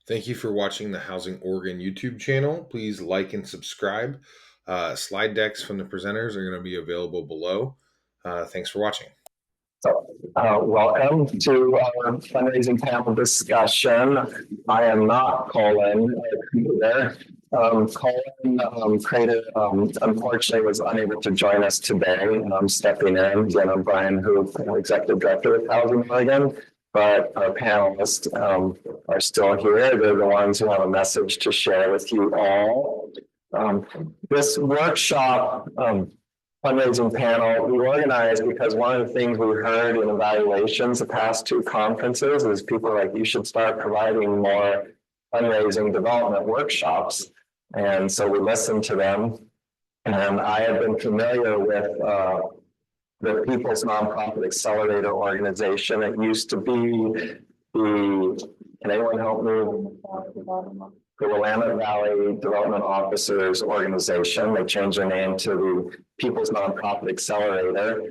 Thank you for watching the Housing Oregon YouTube channel. Please like and subscribe. Slide decks from the presenters are going to be available below. Thanks for watching. Welcome to our fundraising panel discussion. I am not Colin there. Colin created, unfortunately was unable to join us today. I'm stepping in. Again, I'm Brian Hoop, Executive Director of Housing Oregon, but our panelists are still here. They're the ones who have a message to share with you all. This workshop, fundraising panel we organized because one of the things we heard in evaluations the past two conferences is people are like, you should start providing more fundraising development workshops. And so we listened to them. And I have been familiar with the People's Nonprofit Accelerator organization. It used to be can anyone help me? The Willamette Valley Development Officers Organization. They changed their name to the People's Nonprofit Accelerator.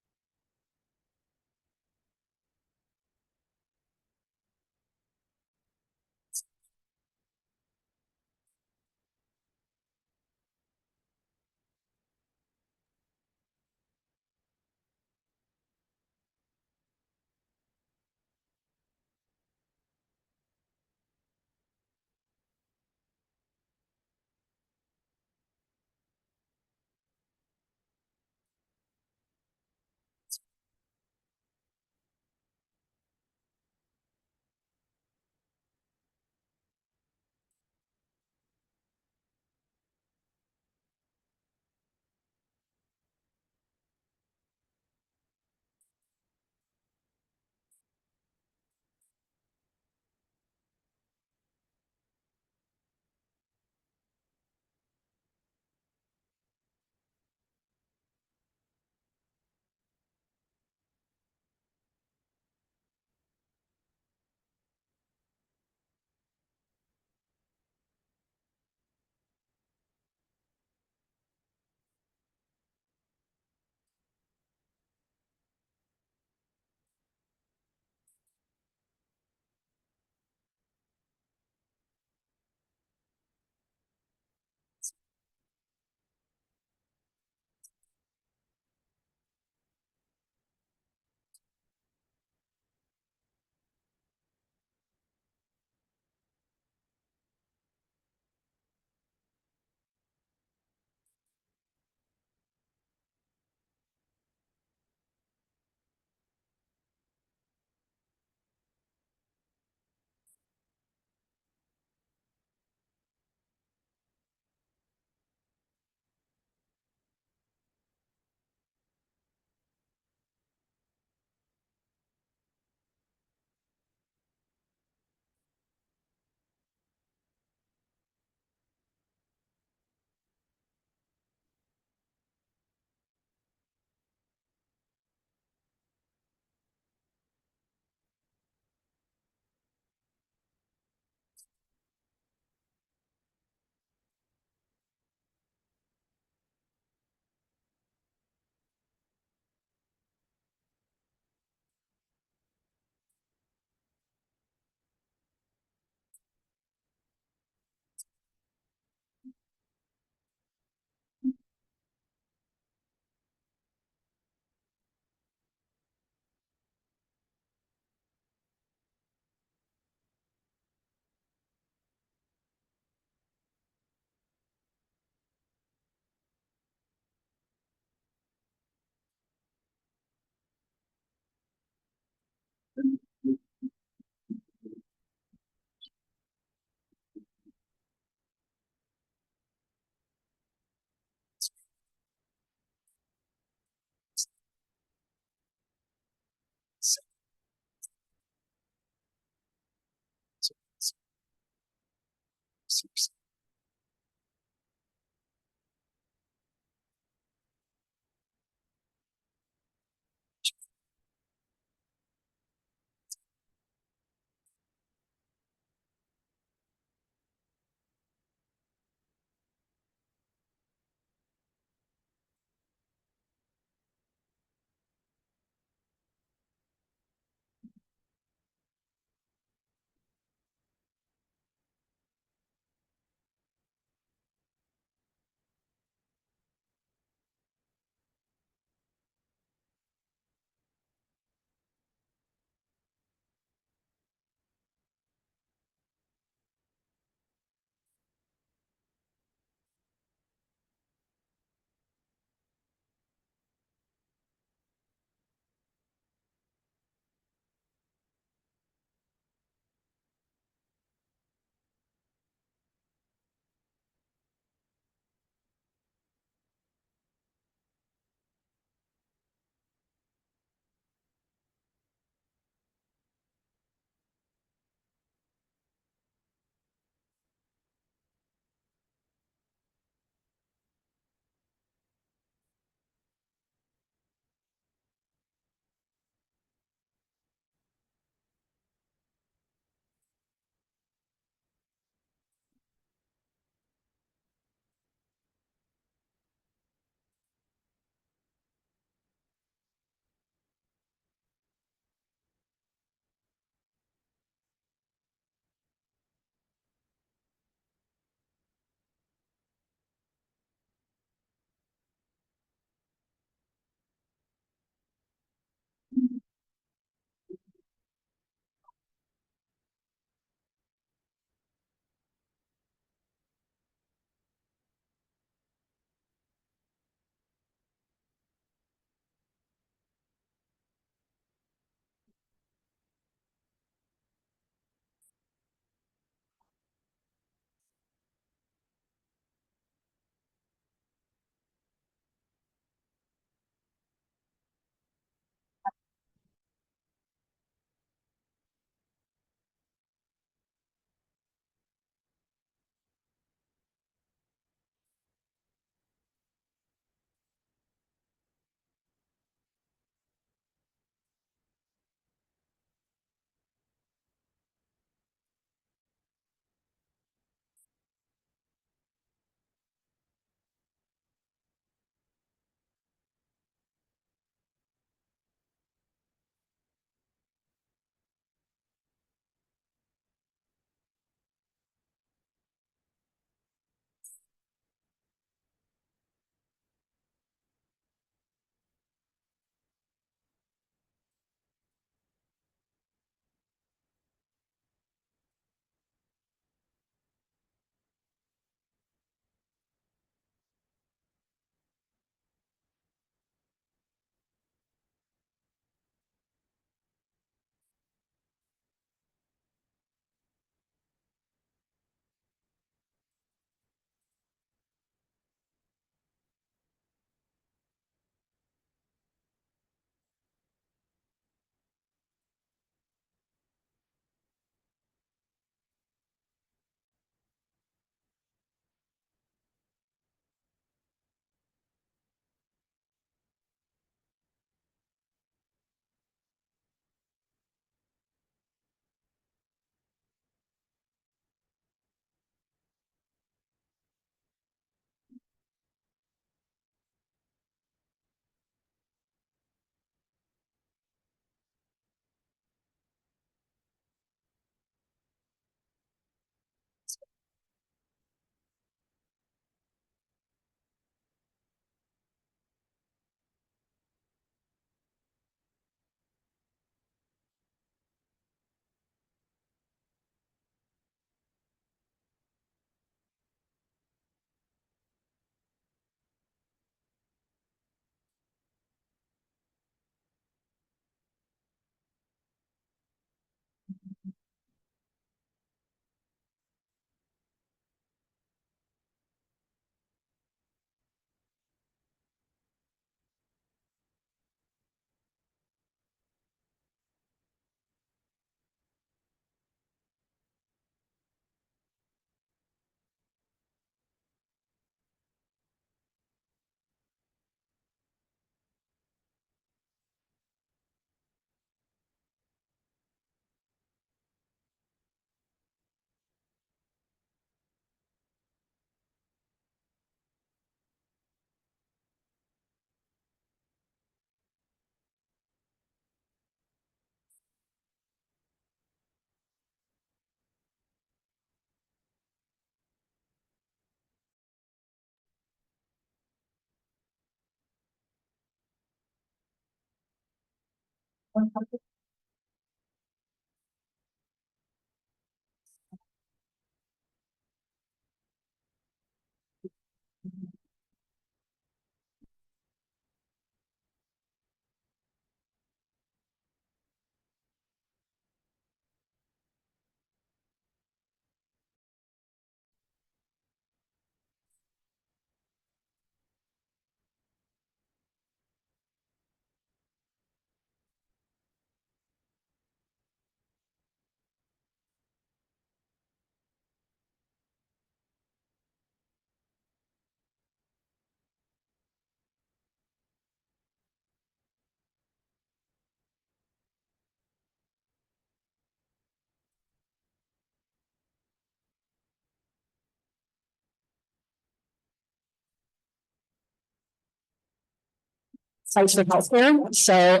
Sites for healthcare. So,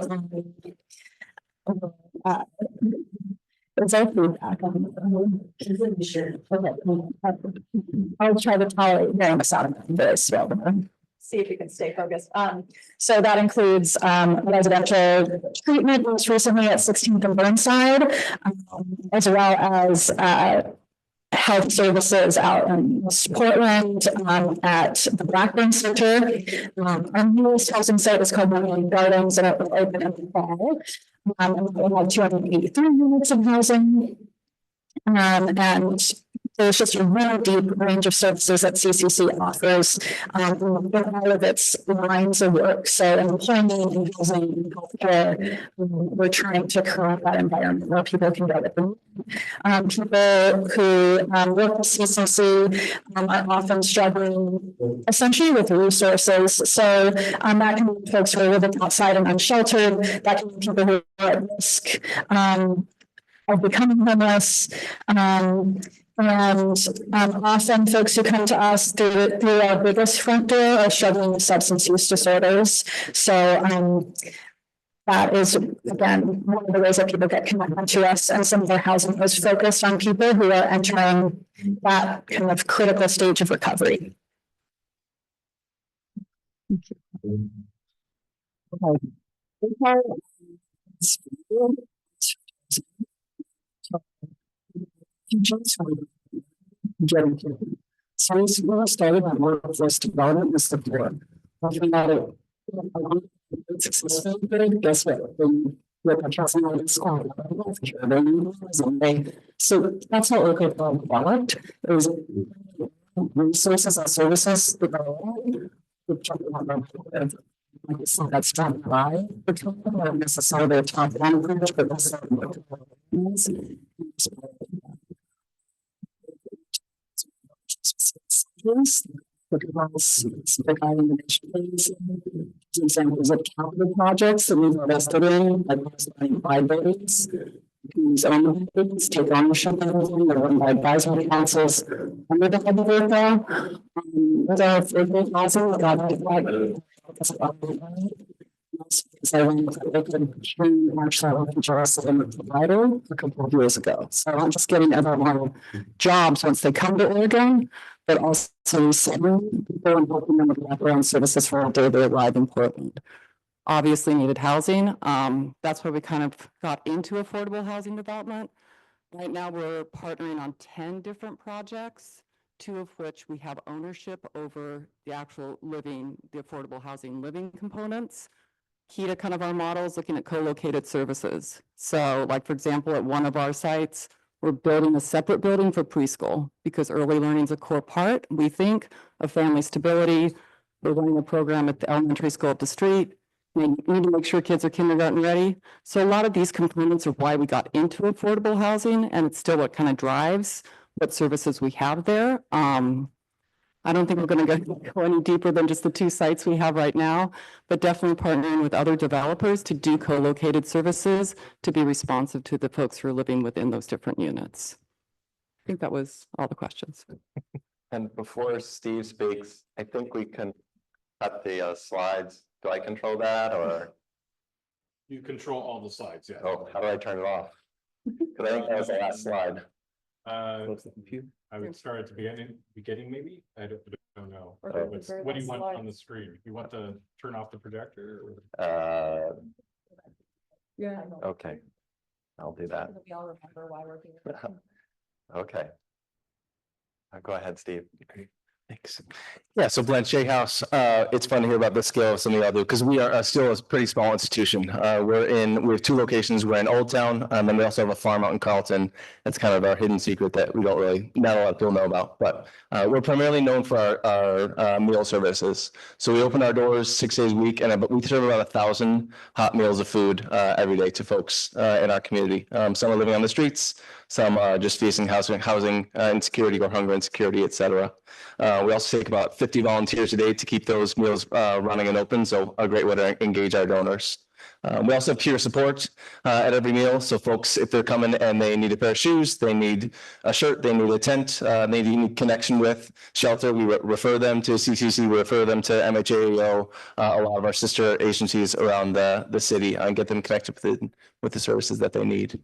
uh, there's our feedback. I'll try to tolerate hearing this out of very slow. See if you can stay focused. So that includes residential treatment most recently at 16th and Burnside, as well as health services out in Portland at the Blackburn Center. Our newest housing site is called Mountain Gardens, and it will open in the fall. And we have 283 units of housing. And there's just a really deep range of services that CCC offers in all of its lines of work. So employment and housing and healthcare, we're trying to create that environment where people can go with them. People who work with CCC are often struggling essentially with resources. So that can be folks who are living outside and unsheltered. That can be people who are at risk of becoming homeless. Often folks who come to us through our biggest front door are struggling with substance use disorders. So that is, again, one of the ways that people get connected to us, and some of our housing is focused on people who are entering that kind of critical stage of recovery. So we started on workforce development with support. Looking at it, successful, but guess what? So that's how ARPA developed. It was resources and services development. That's not by the company, not necessarily a top language, but examples of capital projects that we've invested in, like 5 buildings. Whose own buildings take ownership of everything. They're run by advisory councils under the head of ARPA. With our affordable housing, we got so they could actually provider a couple of years ago. So not just getting everyone jobs once they come to Oregon, but also settling people and helping them with background services for a day they arrive in Portland. Obviously needed housing. That's where we kind of got into affordable housing development. Right now we're partnering on 10 different projects, 2 of which we have ownership over the actual living, the affordable housing living components. Key to kind of our models, looking at co-located services. So like, for example, at one of our sites, we're building a separate building for preschool because early learning is a core part, we think, of family stability. We're running a program at the elementary school up the street. We need to make sure kids are kindergarten ready. So a lot of these components are why we got into affordable housing, and it's still what kind of drives what services we have there. I don't think we're going to go any deeper than just the 2 sites we have right now, but definitely partnering with other developers to do co-located services to be responsive to the folks who are living within those different units. I think that was all the questions. And before Steve speaks, I think we can cut the slides. Do I control that, or? You control all the slides, yeah. Oh, how do I turn it off? Because I think that was the last slide. I would start at the beginning maybe. I don't know. What do you want on the screen? You want to turn off the projector? Or? Yeah. Okay. I'll do that. We all remember why we're here. Okay. Go ahead, Steve. Thanks. Yeah, so Blanchet House, it's fun to hear about the scale of something y'all do, because we are still a pretty small institution. We have 2 locations. We're in Old Town, and we also have a farm out in Carlton. That's kind of our hidden secret that we don't really, not a lot of people know about. But we're primarily known for our meal services. So we open our doors 6 days a week, and we serve about 1,000 hot meals of food every day to folks in our community. Some are living on the streets, some are just facing housing insecurity or hunger insecurity, et cetera. We also take about 50 volunteers a day to keep those meals running and open, so a great way to engage our donors. We also have peer support at every meal. So folks, if they're coming and they need a pair of shoes, they need a shirt, they need a tent, they need connection with shelter, we refer them to CCC, we refer them to MHAEO, a lot of our sister agencies around the city, and get them connected with the services that they need.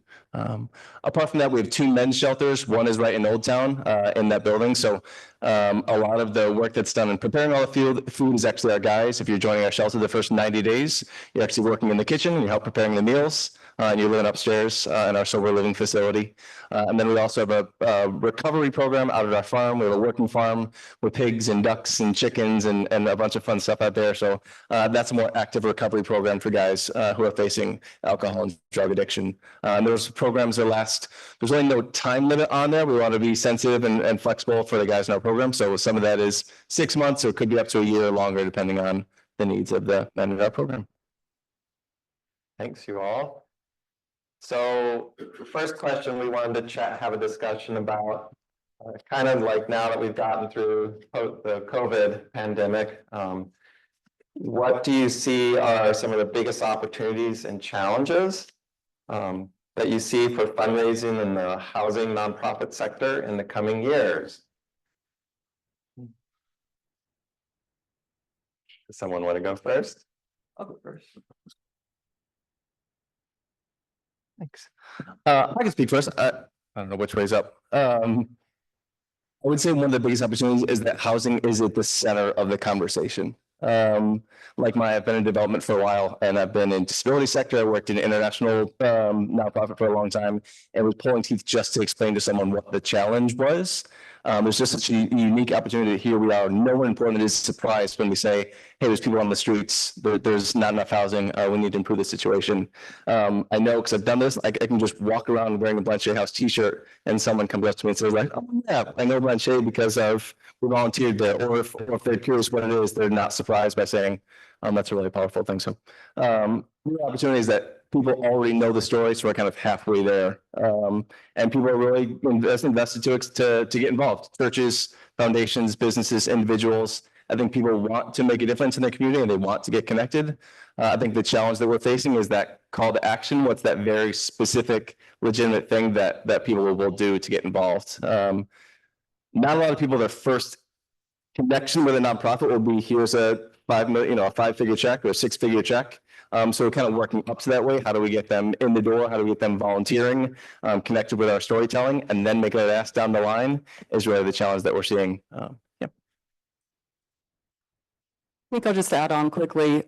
Apart from that, we have 2 men's shelters. One is right in Old Town in that building. So a lot of the work that's done in preparing all the food is actually our guys. If you're joining our shelter the first 90 days, you're actually working in the kitchen, you help preparing the meals, and you're living upstairs in our sober living facility. And then we also have a recovery program out at our farm. We have a working farm with pigs and ducks and chickens and a bunch of fun stuff out there. So that's a more active recovery program for guys who are facing alcohol and drug addiction. And those programs there's really no time limit on there. We want to be sensitive and flexible for the guys in our program. So some of that is 6 months, or it could be up to a year or longer, depending on the needs of the men in our program. Thanks, you all. So first question, we wanted to have a discussion about kind of like now that we've gotten through the COVID pandemic, what do you see are some of the biggest opportunities and challenges that you see for fundraising in the housing nonprofit sector in the coming years? Does someone want to go first? I'll go first. Thanks. I can speak first. I don't know which way's up. I would say one of the biggest opportunities is that housing is at the center of the conversation. I've been in development for a while, and I've been in disability sector. I worked in international nonprofit for a long time, and was pulling teeth just to explain to someone what the challenge was. There's just such a unique opportunity. Here we are. No one in Portland is surprised when we say, hey, there's people on the streets. There's not enough housing. We need to improve the situation. I know because I've done this. I can just walk around wearing a Blanchet House t-shirt, and someone comes up to me and says, like, oh, yeah, I know Blanchet because we volunteered there. Or if they're curious what it is, they're not surprised by saying, that's a really powerful thing. So the opportunity is that people already know the story, so we're kind of halfway there. And people are really invested to get involved. Churches, foundations, businesses, individuals. I think people want to make a difference in their community and they want to get connected. I think the challenge that we're facing is that call to action. What's that very specific, legitimate thing that people will do to get involved? Not a lot of people, their first connection with a nonprofit will be, here's a a 5-figure check or a 6-figure check. So we're kind of working up to that way. How do we get them in the door? How do we get them volunteering, connected with our storytelling, and then making it ask down the line is really the challenge that we're seeing. I think I'll just add on quickly.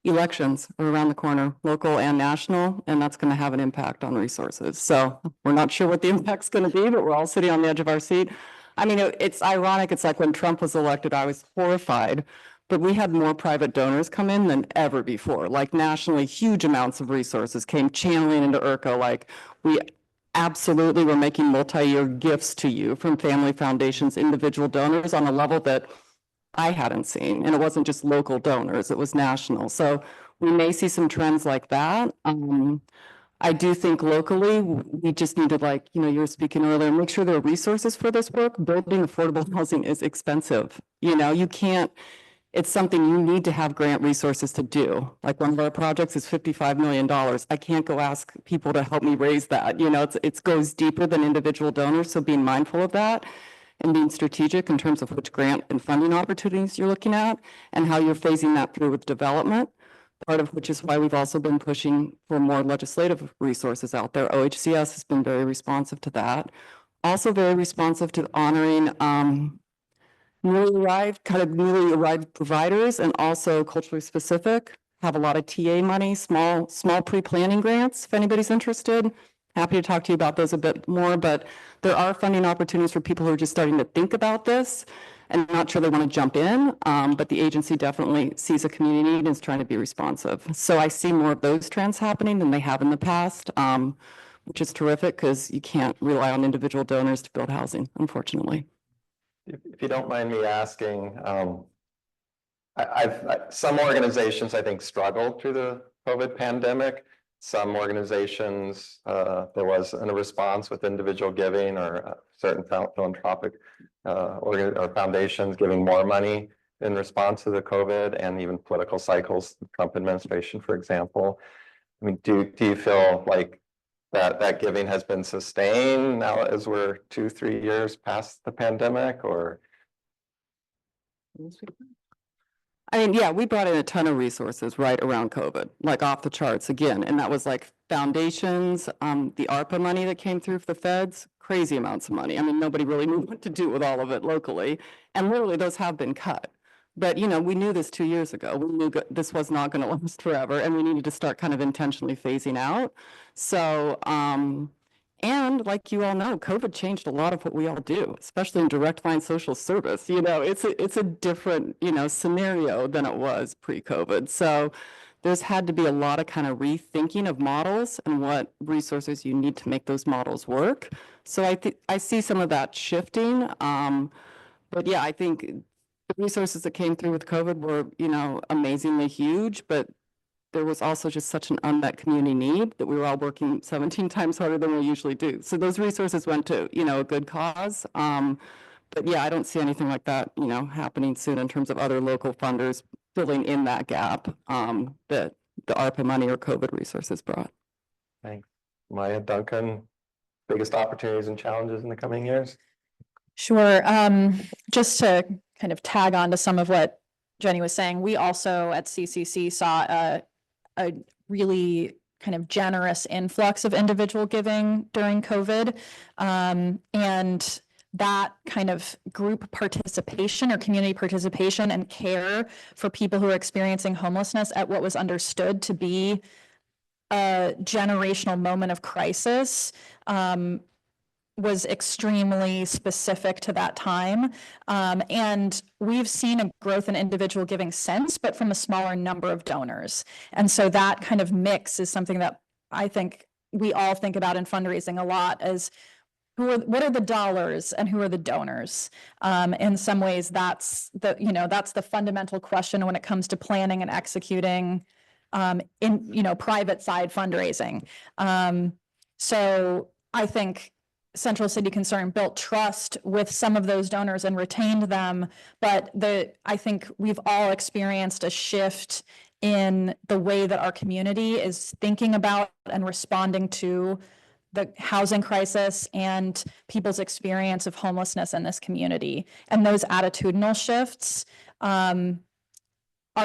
Elections are around the corner, local and national, and that's going to have an impact on resources. So we're not sure what the impact's going to be, but we're all sitting on the edge of our seat. I mean, it's ironic. It's like when Trump was elected, I was horrified, but we had more private donors come in than ever before. Like nationally, huge amounts of resources came channeling into IRCO. Like we absolutely were making multi-year gifts to you from family foundations, individual donors on a level that I hadn't seen. And it wasn't just local donors, it was national. So we may see some trends like that. I do think locally, we just need to, like, you were speaking earlier, make sure there are resources for this work. Building affordable housing is expensive. You can't, it's something you need to have grant resources to do. Like one of our projects is $55 million. I can't go ask people to help me raise that. It goes deeper than individual donors. So being mindful of that and being strategic in terms of which grant and funding opportunities you're looking at and how you're phasing that through with development. Part of which is why we've also been pushing for more legislative resources out there. OHCS has been very responsive to that. Also very responsive to honoring newly arrived providers and also culturally specific. have a lot of TA money, small pre-planning grants, if anybody's interested. Happy to talk to you about those a bit more, but there are funding opportunities for people who are just starting to think about this and not sure they want to jump in. But the agency definitely sees a community need and is trying to be responsive. So I see more of those trends happening than they have in the past, which is terrific because you can't rely on individual donors to build housing, unfortunately. If you don't mind me asking, some organizations, I think, struggled through the COVID pandemic. Some organizations, there was a response with individual giving or certain philanthropic or foundations giving more money in response to the COVID and even political cycles, the Trump administration, for example. I mean, do you feel like that giving has been sustained now as we're 2-3 years past the pandemic, or? I mean, yeah, we brought in a ton of resources right around COVID, like off the charts again. And that was like foundations, the ARPA money that came through for the feds, crazy amounts of money. I mean, nobody really knew what to do with all of it locally. And literally those have been cut. But, you know, we knew this 2 years ago. We knew this was not going to last forever. And we needed to start kind of intentionally phasing out. So, and like you all know, COVID changed a lot of what we all do, especially in direct line social service. You know, it's a different, you know, scenario than it was pre-COVID. So there's had to be a lot of kind of rethinking of models and what resources you need to make those models work. So I see some of that shifting. But yeah, I think the resources that came through with COVID were, you know, amazingly huge, but there was also just such an unmet community need that we were all working 17 times harder than we usually do. So those resources went to, you know, a good cause. But yeah, I don't see anything like that, you know, happening soon in terms of other local funders filling in that gap that the ARPA money or COVID resources brought. Thanks. Maya, Duncan, biggest opportunities and challenges in the coming years? Sure. Just to kind of tag on to some of what Jenny was saying, we also at CCC saw a really kind of generous influx of individual giving during COVID. And that kind of group participation or community participation and care for people who are experiencing homelessness at what was understood to be a generational moment of crisis was extremely specific to that time. And we've seen a growth in individual giving since, but from a smaller number of donors. And so that kind of mix is something that I think we all think about in fundraising a lot as what are the dollars and who are the donors? In some ways, that's the fundamental question when it comes to planning and executing in, you know, private side fundraising. So I think Central City Concern built trust with some of those donors and retained them, but I think we've all experienced a shift in the way that our community is thinking about and responding to the housing crisis and people's experience of homelessness in this community. And those attitudinal shifts are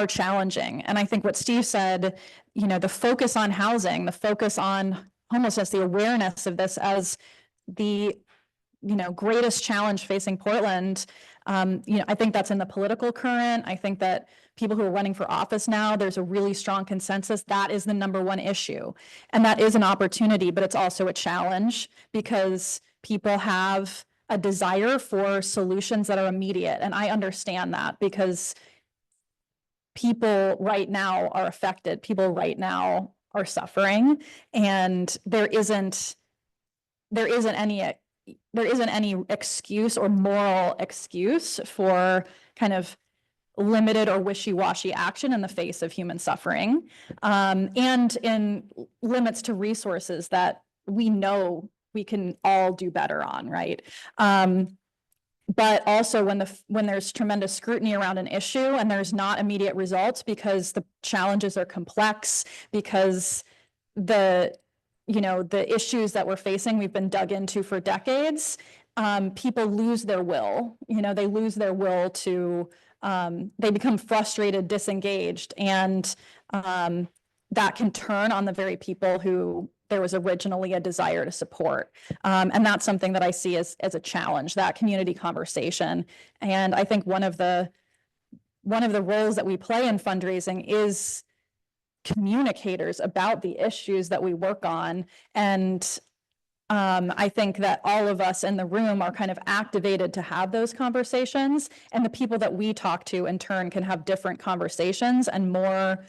challenging. And I think what Steve said, you know, the focus on housing, the focus on homelessness, the awareness of this as the, you know, greatest challenge facing Portland. You know, I think that's in the political current. I think that people who are running for office now, there's a really strong consensus that is the #1 issue. And that is an opportunity, but it's also a challenge because people have a desire for solutions that are immediate. And I understand that because people right now are affected. People right now are suffering, and there isn't any excuse or moral excuse for kind of limited or wishy-washy action in the face of human suffering, and in limits to resources that we know we can all do better on, right? But also when there's tremendous scrutiny around an issue and there's not immediate results because the challenges are complex, because the issues that we're facing, we've been dug into for decades, people lose their will. You know, they lose their will to, they become frustrated, disengaged, and that can turn on the very people who there was originally a desire to support. And that's something that I see as a challenge, that community conversation. And I think one of the roles that we play in fundraising is communicators about the issues that we work on. And I think that all of us in the room are kind of activated to have those conversations, and the people that we talk to in turn can have different conversations and more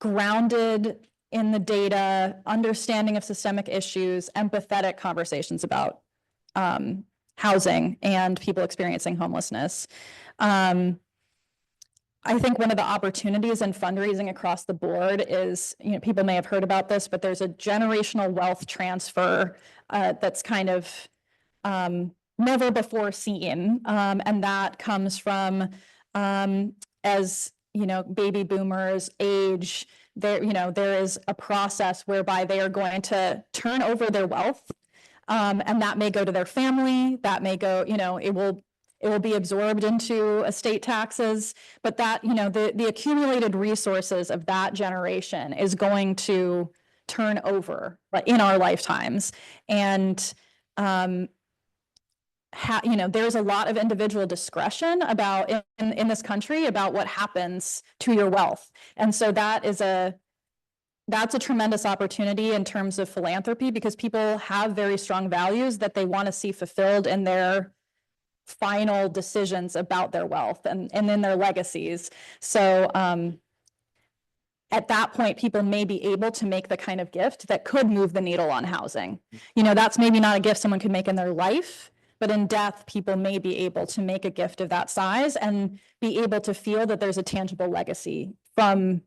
grounded in the data, understanding of systemic issues, empathetic conversations about housing and people experiencing homelessness. I think one of the opportunities in fundraising across the board is, people may have heard about this, but there's a generational wealth transfer that's kind of never before seen. And that comes from as baby boomers age, there is a process whereby they are going to turn over their wealth. And that may go to their family, that may go, it will be absorbed into estate taxes, but that, the accumulated resources of that generation is going to turn over in our lifetimes. And, there's a lot of individual discretion about in this country about what happens to your wealth. And so that's a tremendous opportunity in terms of philanthropy, because people have very strong values that they want to see fulfilled in their final decisions about their wealth and in their legacies. So at that point, people may be able to make the kind of gift that could move the needle on housing. That's maybe not a gift someone could make in their life, but in death, people may be able to make a gift of that size and be able to feel that there's a tangible legacy from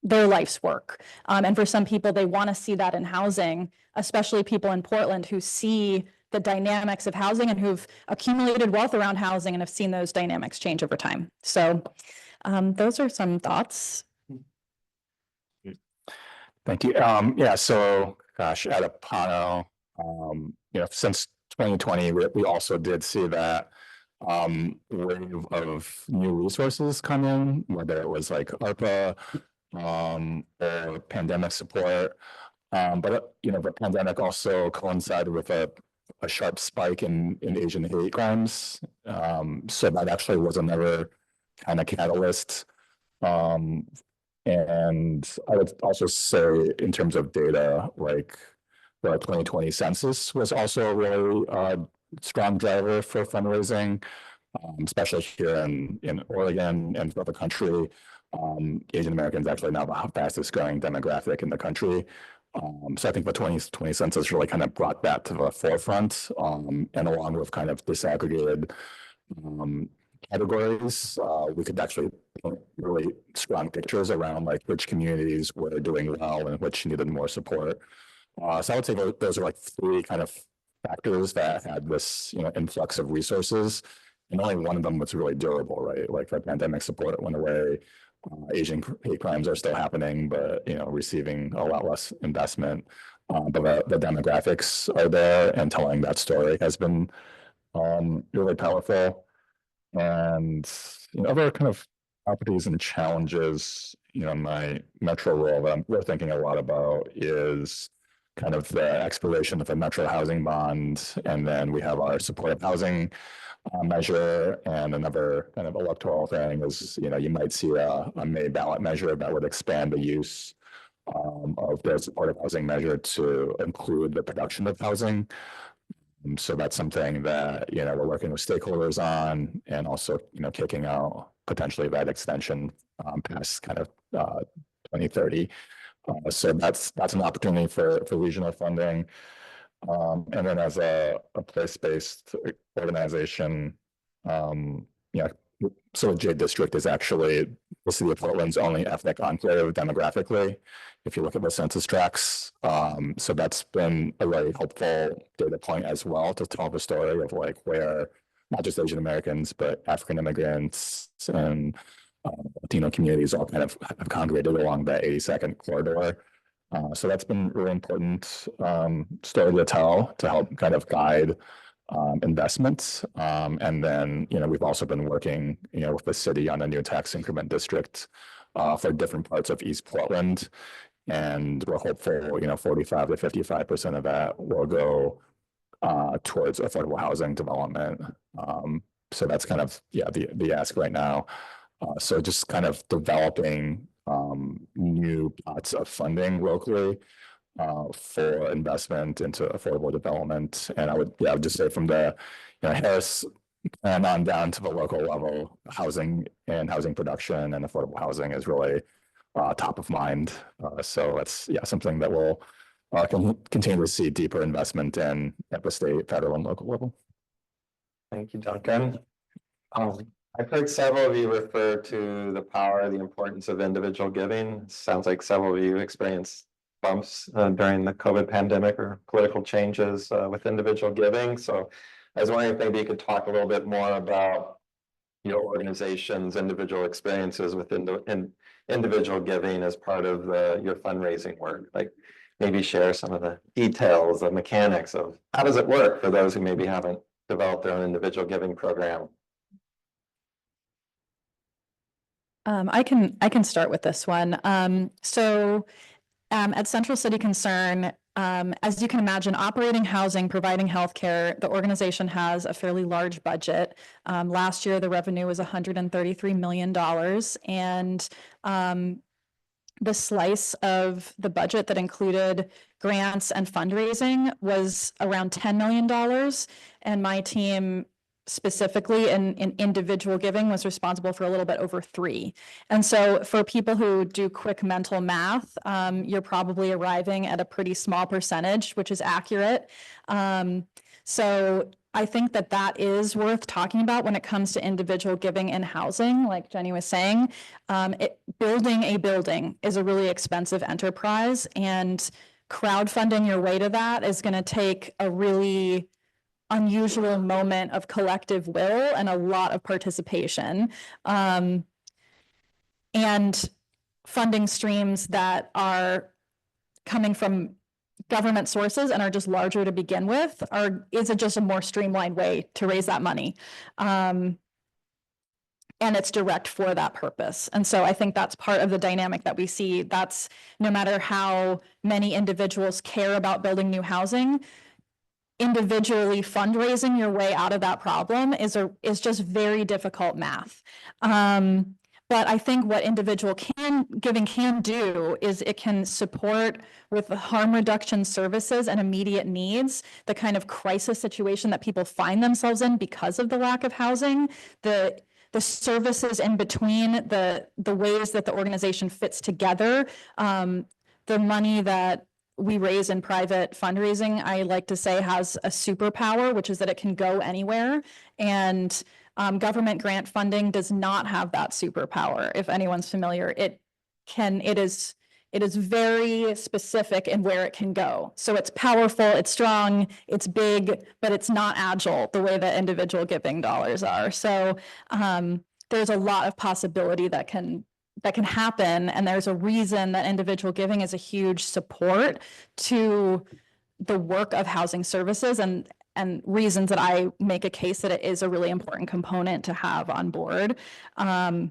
their life's work. And for some people, they want to see that in housing, especially people in Portland who see the dynamics of housing and who've accumulated wealth around housing and have seen those dynamics change over time. So those are some thoughts. Thank you. Yeah, so gosh, at Apano, since 2020, we also did see that wave of new resources come in, whether it was like ARPA or pandemic support. But the pandemic also coincided with a sharp spike in Asian hate crimes. So that actually was another kind of catalyst. And I would also say in terms of data, like the 2020 census was also a really strong driver for fundraising, especially here in Oregon and throughout the country. Asian Americans actually now the fastest growing demographic in the country. So I think the 2020 census really kind of brought that to the forefront, and along with kind of disaggregated categories, we could actually paint really strong pictures around like which communities were doing well and which needed more support. So I would say those are like three kind of factors that had this influx of resources, and only one of them was really durable, right? Like the pandemic support went away. Asian hate crimes are still happening, but receiving a lot less investment. But the demographics are there, and telling that story has been really powerful. And other kind of opportunities and challenges, in my metro role that we're thinking a lot about is kind of the expiration of the metro housing bond, and then we have our supportive housing measure, and another kind of electoral thing is, you might see a May ballot measure that would expand the use of the supportive housing measure to include the production of housing. So that's something that, we're working with stakeholders on, and also, kicking out potentially that extension past kind of 2030. So that's an opportunity for regional funding. And then as a place-based organization, so J District is actually the city of Portland's only ethnic enclave demographically, if you look at the census tracts. So that's been a really helpful data point as well to tell the story of like where not just Asian Americans, but African immigrants and Latino communities all kind of have congregated along that 82nd corridor. So that's been really important story to tell to help kind of guide investments. And then, we've also been working, with the city on a new tax increment district for different parts of East Portland. And we're hopeful, 45 to 55% of that will go towards affordable housing development. So that's kind of, the ask right now. So just kind of developing new pots of funding locally for investment into affordable development. And I would just say from the Harris and on down to the local level, housing and housing production and affordable housing is really top of mind. So that's something that we'll continue to see deeper investment in at the state, federal, and local level. Thank you, Duncan. I've heard several of you refer to the power, the importance of individual giving. Sounds like several of you experienced bumps during the COVID pandemic or political changes with individual giving. So I was wondering if maybe you could talk a little bit more about your organization's individual experiences with individual giving as part of your fundraising work. Like maybe share some of the details, the mechanics of how does it work for those who maybe haven't developed their own individual giving program. I can start with this one. At Central City Concern, as you can imagine, operating housing, providing healthcare, the organization has a fairly large budget. Last year, the revenue was $133 million, and the slice of the budget that included grants and fundraising was around $10 million. And my team specifically in individual giving was responsible for a little bit over 3. And so for people who do quick mental math, you're probably arriving at a pretty small percentage, which is accurate. So I think that is worth talking about when it comes to individual giving and housing, like Jenny was saying. Building a building is a really expensive enterprise, and crowdfunding your way to that is going to take a really unusual moment of collective will and a lot of participation. And funding streams that are coming from government sources and are just larger to begin with is just a more streamlined way to raise that money. And it's direct for that purpose. And so I think that's part of the dynamic that we see. That's no matter how many individuals care about building new housing, individually fundraising your way out of that problem is just very difficult math. But I think what individual giving can do is it can support with the harm reduction services and immediate needs, the kind of crisis situation that people find themselves in because of the lack of housing, the services in between, the ways that the organization fits together, the money that we raise in private fundraising, I like to say, has a superpower, which is that it can go anywhere. And government grant funding does not have that superpower. If anyone's familiar, it is very specific in where it can go. So it's powerful, it's strong, it's big, but it's not agile the way that individual giving dollars are. So there's a lot of possibility that can happen. And there's a reason that individual giving is a huge support to the work of housing services, and reasons that I make a case that it is a really important component to have on board. And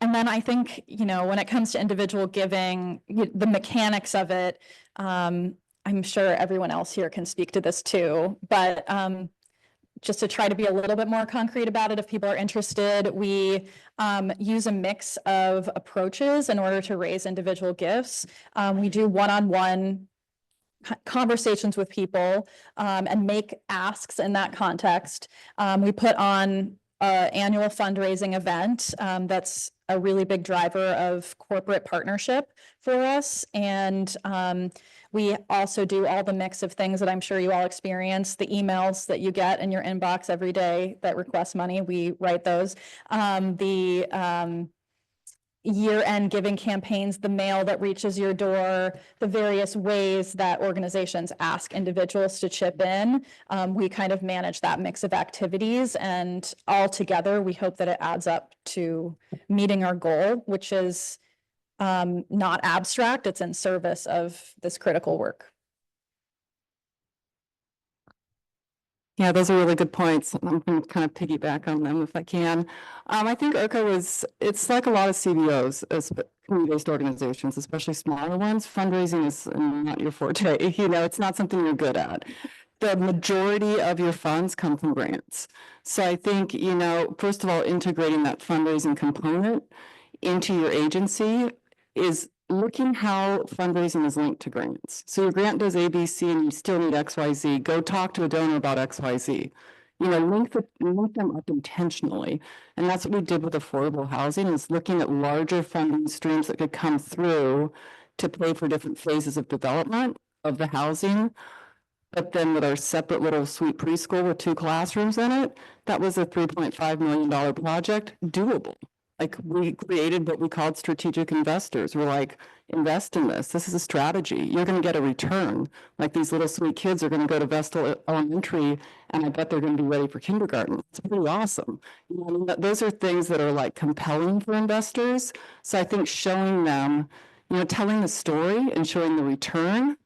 then I think, when it comes to individual giving, the mechanics of it, I'm sure everyone else here can speak to this too, but just to try to be a little bit more concrete about it, if people are interested, we use a mix of approaches in order to raise individual gifts. We do one-on-one conversations with people and make asks in that context. We put on an annual fundraising event that's a really big driver of corporate partnership for us. And we also do all the mix of things that I'm sure you all experience, the emails that you get in your inbox every day that request money, we write those. The year-end giving campaigns, the mail that reaches your door, the various ways that organizations ask individuals to chip in. We kind of manage that mix of activities, and all together, we hope that it adds up to meeting our goal, which is not abstract, it's in service of this critical work. Yeah, those are really good points. I'm going to kind of piggyback on them if I can. I think IRCO it's like a lot of CBOs, as community-based organizations, especially smaller ones. Fundraising is not your forte. It's not something you're good at. the majority of your funds come from grants. So I think, first of all, integrating that fundraising component into your agency is looking how fundraising is linked to grants. So your grant does ABC and you still need XYZ. Go talk to a donor about XYZ. Link them up intentionally. And that's what we did with affordable housing, is looking at larger funding streams that could come through to pay for different phases of development of the housing. But then with our separate little sweet preschool with 2 classrooms in it, that was a $3.5 million project, doable. Like, we created what we called strategic investors. We're like, invest in this. This is a strategy. You're going to get a return. Like, these little sweet kids are going to go to Vestal Elementary, and I bet they're going to be ready for kindergarten. It's pretty awesome. Those are things that are like compelling for investors. So I think showing them, telling the story and showing the return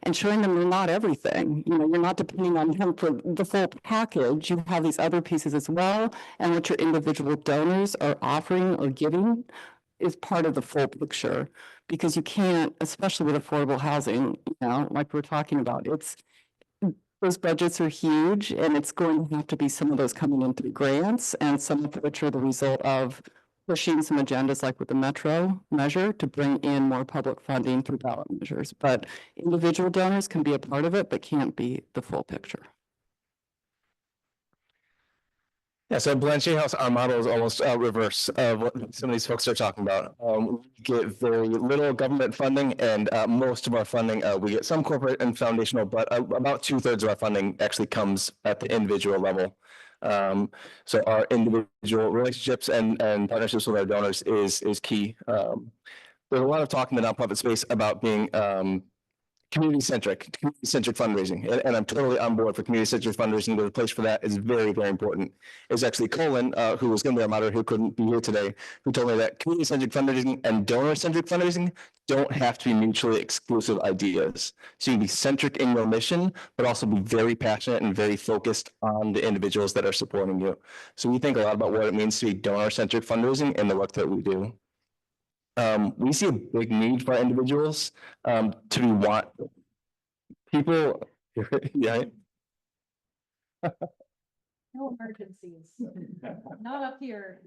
and showing them you're not everything. You're not depending on him for the full package. You have these other pieces as well. And what your individual donors are offering or giving is part of the full picture, because you can't, especially with affordable housing, like we're talking about, those budgets are huge, and it's going to have to be some of those coming in through grants, and some of which are the result of pushing some agendas like with the Metro measure to bring in more public funding through ballot measures. But individual donors can be a part of it, but can't be the full picture. Yeah, so Blanchet House, our model is almost reverse of what some of these folks are talking about. We get very little government funding, and most of our funding, we get some corporate and foundational, but about 2/3 of our funding actually comes at the individual level. So our individual relationships and partnerships with our donors is key. There's a lot of talk in the nonprofit space about being community-centric fundraising. And I'm totally on board for community-centric fundraising, but the place for that is very, very important. It's actually Colin, who was going to be our moderator, who couldn't be here today, who told me that community-centric fundraising and donor-centric fundraising don't have to be mutually exclusive ideas. So you can be centric in your mission, but also be very passionate and very focused on the individuals that are supporting you. So we think a lot about what it means to be donor-centric fundraising in the work that we do. We see a big need for individuals to want people. Yeah. No emergencies, not up here.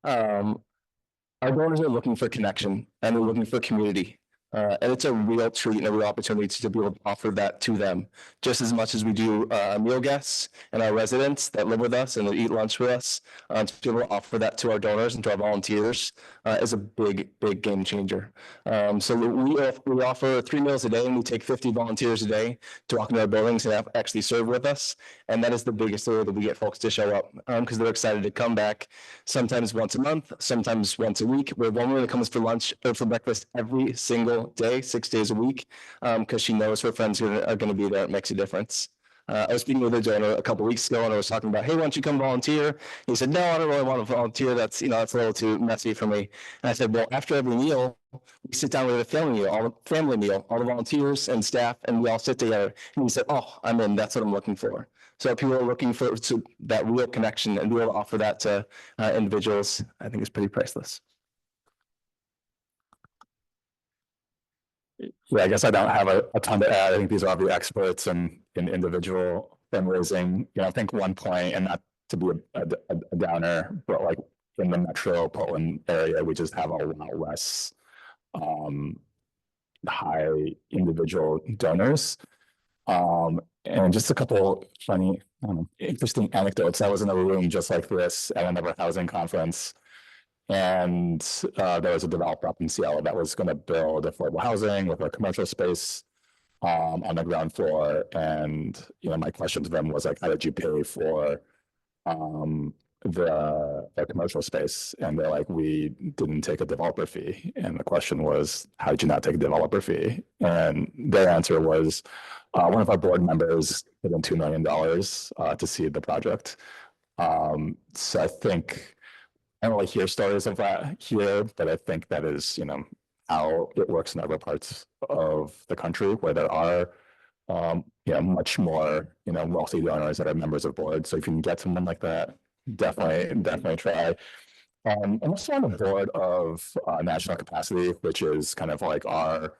Our donors are looking for connection, and they're looking for community. And it's a real treat and a real opportunity to be able to offer that to them, just as much as we do meal guests and our residents that live with us and that eat lunch with us. To be able to offer that to our donors and to our volunteers is a big game changer. So we offer 3 meals a day, and we take 50 volunteers a day to walk into our buildings and actually serve with us. And that is the biggest way that we get folks to show up, because they're excited to come back, sometimes once a month, sometimes once a week. We have one woman that comes for lunch or for breakfast every single day, 6 days a week, because she knows her friends are going to be there. It makes a difference. I was speaking with a donor a couple of weeks ago, and I was talking about, hey, why don't you come volunteer? He said, no, I don't really want to volunteer. That's a little too messy for me. And I said, well, after every meal, we sit down with a family meal, all the volunteers and staff, and we all sit together. And he said, oh, I'm in. That's what I'm looking for. So people are looking for that real connection, and be able to offer that to individuals, I think is pretty priceless. Yeah, I guess I don't have a ton to add. I think these are obviously experts in individual fundraising. I think one point, and not to be a downer, but like in the Metro Portland area, we just have a lot less high individual donors. And just a couple funny, interesting anecdotes. I was in a room just like this at another housing conference. And there was a developer up in Seattle that was going to build affordable housing with a commercial space on the ground floor. And my question to them was like, how did you pay for the commercial space? And they're like, we didn't take a developer fee. And the question was, how did you not take a developer fee? And their answer was, one of our board members put in $2 million to seed the project. So I think I don't really hear stories of that here, but I think that is, how it works in other parts of the country where there are, much more, wealthy donors that are members of boards. So if you can get someone like that, definitely try. I'm also on the board of National Capacity, which is kind of like our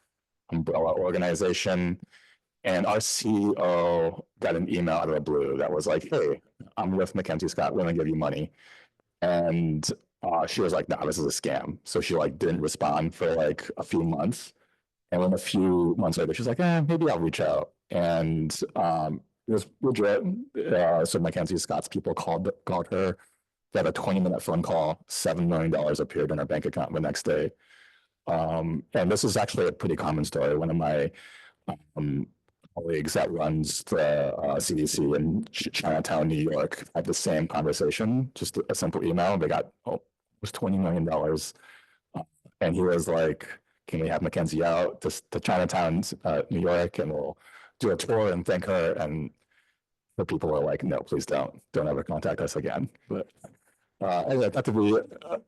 umbrella organization. And our CEO got an email out of the blue that was like, "Hey, I'm with Mackenzie Scott. We're gonna give you money." And she was like, "Nah, this is a scam." So she like didn't respond for like a few months. And then a few months later, she's like, maybe I'll reach out. And it was legit. So Mackenzie Scott's people called her. They had a 20-minute phone call. $7 million appeared in her bank account the next day. And this is actually a pretty common story. One of my colleagues that runs the CDC in Chinatown, New York, had the same conversation, just a simple email. They got, it was $20 million. And he was like, "Can we have Mackenzie out to Chinatown, New York, and we'll do a tour and thank her?" And the people were like, "No, please don't ever contact us again." But not to be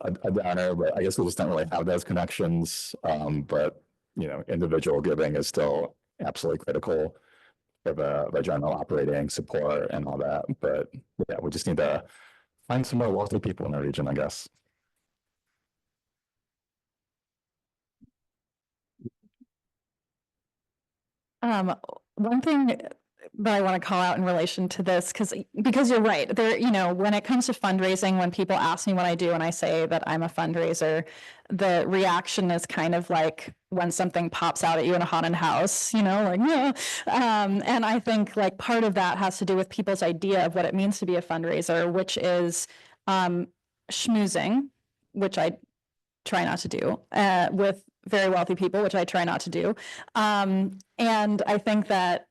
a downer, but I guess we just don't really have those connections. But individual giving is still absolutely critical for the general operating support and all that. But yeah, we just need to find some more wealthy people in the region, I guess. One thing that I want to call out in relation to this, because you're right, there, when it comes to fundraising, when people ask me what I do and I say that I'm a fundraiser, the reaction is kind of like when something pops out at you in a haunted house, like, yeah. And I think like part of that has to do with people's idea of what it means to be a fundraiser, which is schmoozing, which I try not to do, with very wealthy people, which I try not to do. And I think that,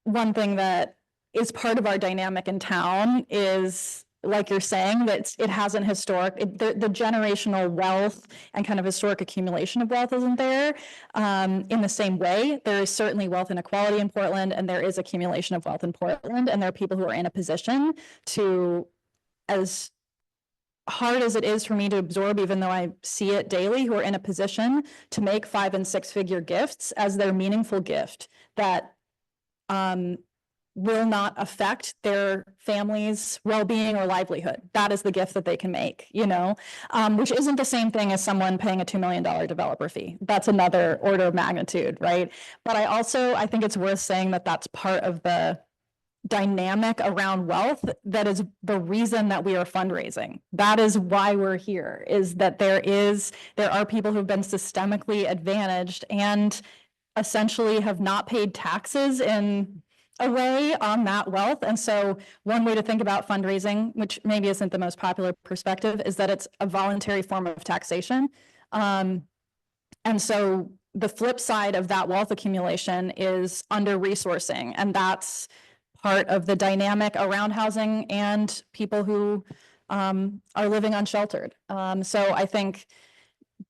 one thing that is part of our dynamic in town is, like you're saying, that it hasn't the generational wealth and kind of historic accumulation of wealth isn't there in the same way. There is certainly wealth inequality in Portland, and there is accumulation of wealth in Portland, and there are people who are in a position to, as hard as it is for me to absorb, even though I see it daily, who are in a position to make 5- and 6-figure gifts as their meaningful gift that will not affect their family's well-being or livelihood. That is the gift that they can make, which isn't the same thing as someone paying a $2 million developer fee. That's another order of magnitude, right? But I think it's worth saying that that's part of the dynamic around wealth that is the reason that we are fundraising. That is why we're here, is that there are people who've been systemically advantaged and essentially have not paid taxes in a way on that wealth. And so one way to think about fundraising, which maybe isn't the most popular perspective, is that it's a voluntary form of taxation. And so the flip side of that wealth accumulation is under-resourcing, and that's part of the dynamic around housing and people who are living unsheltered. So I think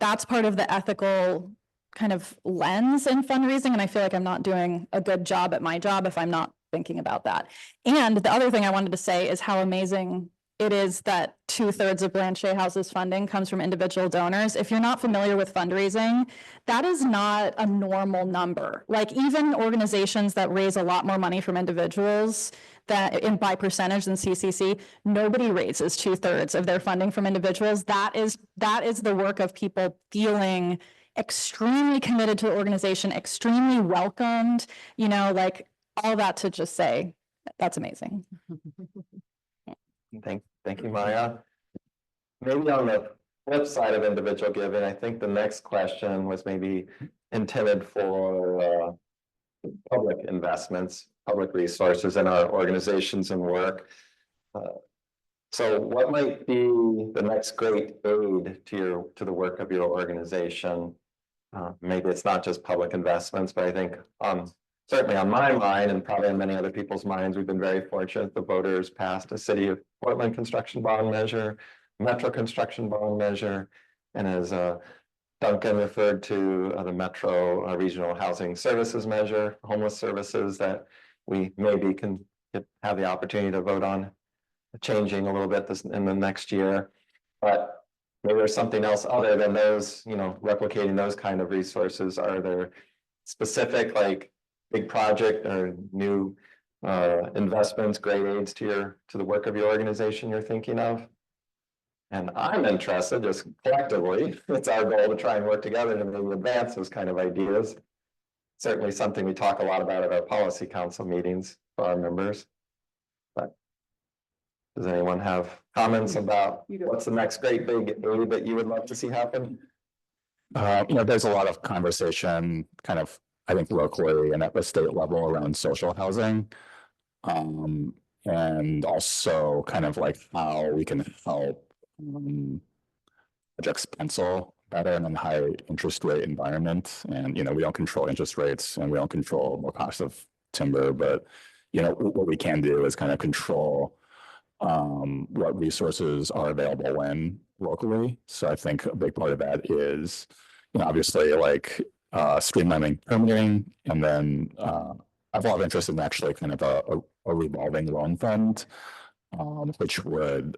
that's part of the ethical kind of lens in fundraising, and I feel like I'm not doing a good job at my job if I'm not thinking about that. And the other thing I wanted to say is how amazing it is that 2/3 of Blanchet House's funding comes from individual donors. If you're not familiar with fundraising, that is not a normal number. Like even organizations that raise a lot more money from individuals by percentage than CCC, nobody raises 2/3 of their funding from individuals. That is the work of people feeling extremely committed to the organization, extremely welcomed, like all that to just say, that's amazing. Thank you, Maya. Maybe on the flip side of individual giving, I think the next question was maybe intended for public investments, public resources in our organizations and work. So what might be the next great aid to the work of your organization? Maybe it's not just public investments, but I think certainly on my mind and probably on many other people's minds, we've been very fortunate. The voters passed a City of Portland construction bond measure, Metro construction bond measure, and as Duncan referred to, the Metro Regional Housing Services measure, homeless services that we maybe can have the opportunity to vote on changing a little bit in the next year. But maybe there's something else other than those, replicating those kind of resources. Are there specific like big project or new investments, great aids to the work of your organization you're thinking of? And I'm interested, just collectively, it's our goal to try and work together to maybe advance those kind of ideas. certainly something we talk a lot about at our policy council meetings for our members. But does anyone have comments about what's the next great big A that you would love to see happen? There's a lot of conversation kind of, I think, locally and at the state level around social housing. And also kind of like how we can help projects pencil better in a high interest rate environment. And, we don't control interest rates and we don't control the cost of timber, but, what we can do is kind of control what resources are available when locally. So I think a big part of that is, obviously like streamlining permitting, and then I have a lot of interest in actually kind of a revolving loan fund, which would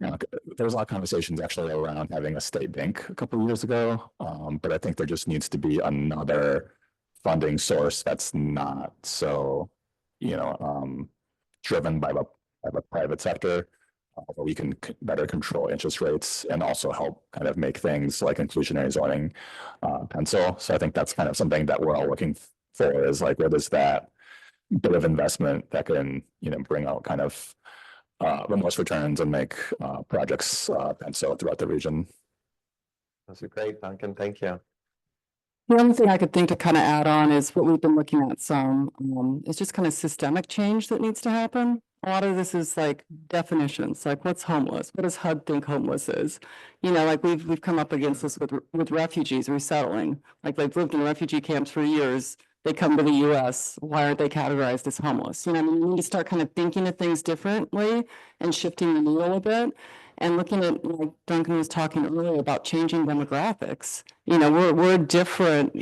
there was a lot of conversations actually around having a state bank a couple of years ago, but I think there just needs to be another funding source that's not so driven by the private sector, where we can better control interest rates and also help kind of make things like inclusionary zoning pencil. So I think that's kind of something that we're all looking for, is like, where does that bit of investment that can bring out kind of the most returns and make projects pencil throughout the region. Those are great, Duncan. Thank you. The only thing I could think to kind of add on is what we've been looking at some, is just kind of systemic change that needs to happen. A lot of this is like definitions, like what's homeless? What does HUD think homeless is? Like we've come up against this with refugees resettling. Like they've lived in refugee camps for years. They come to the US. Why aren't they categorized as homeless? We need to start kind of thinking of things differently and shifting the needle a bit. And looking at, like Duncan was talking earlier about changing demographics. We're a different,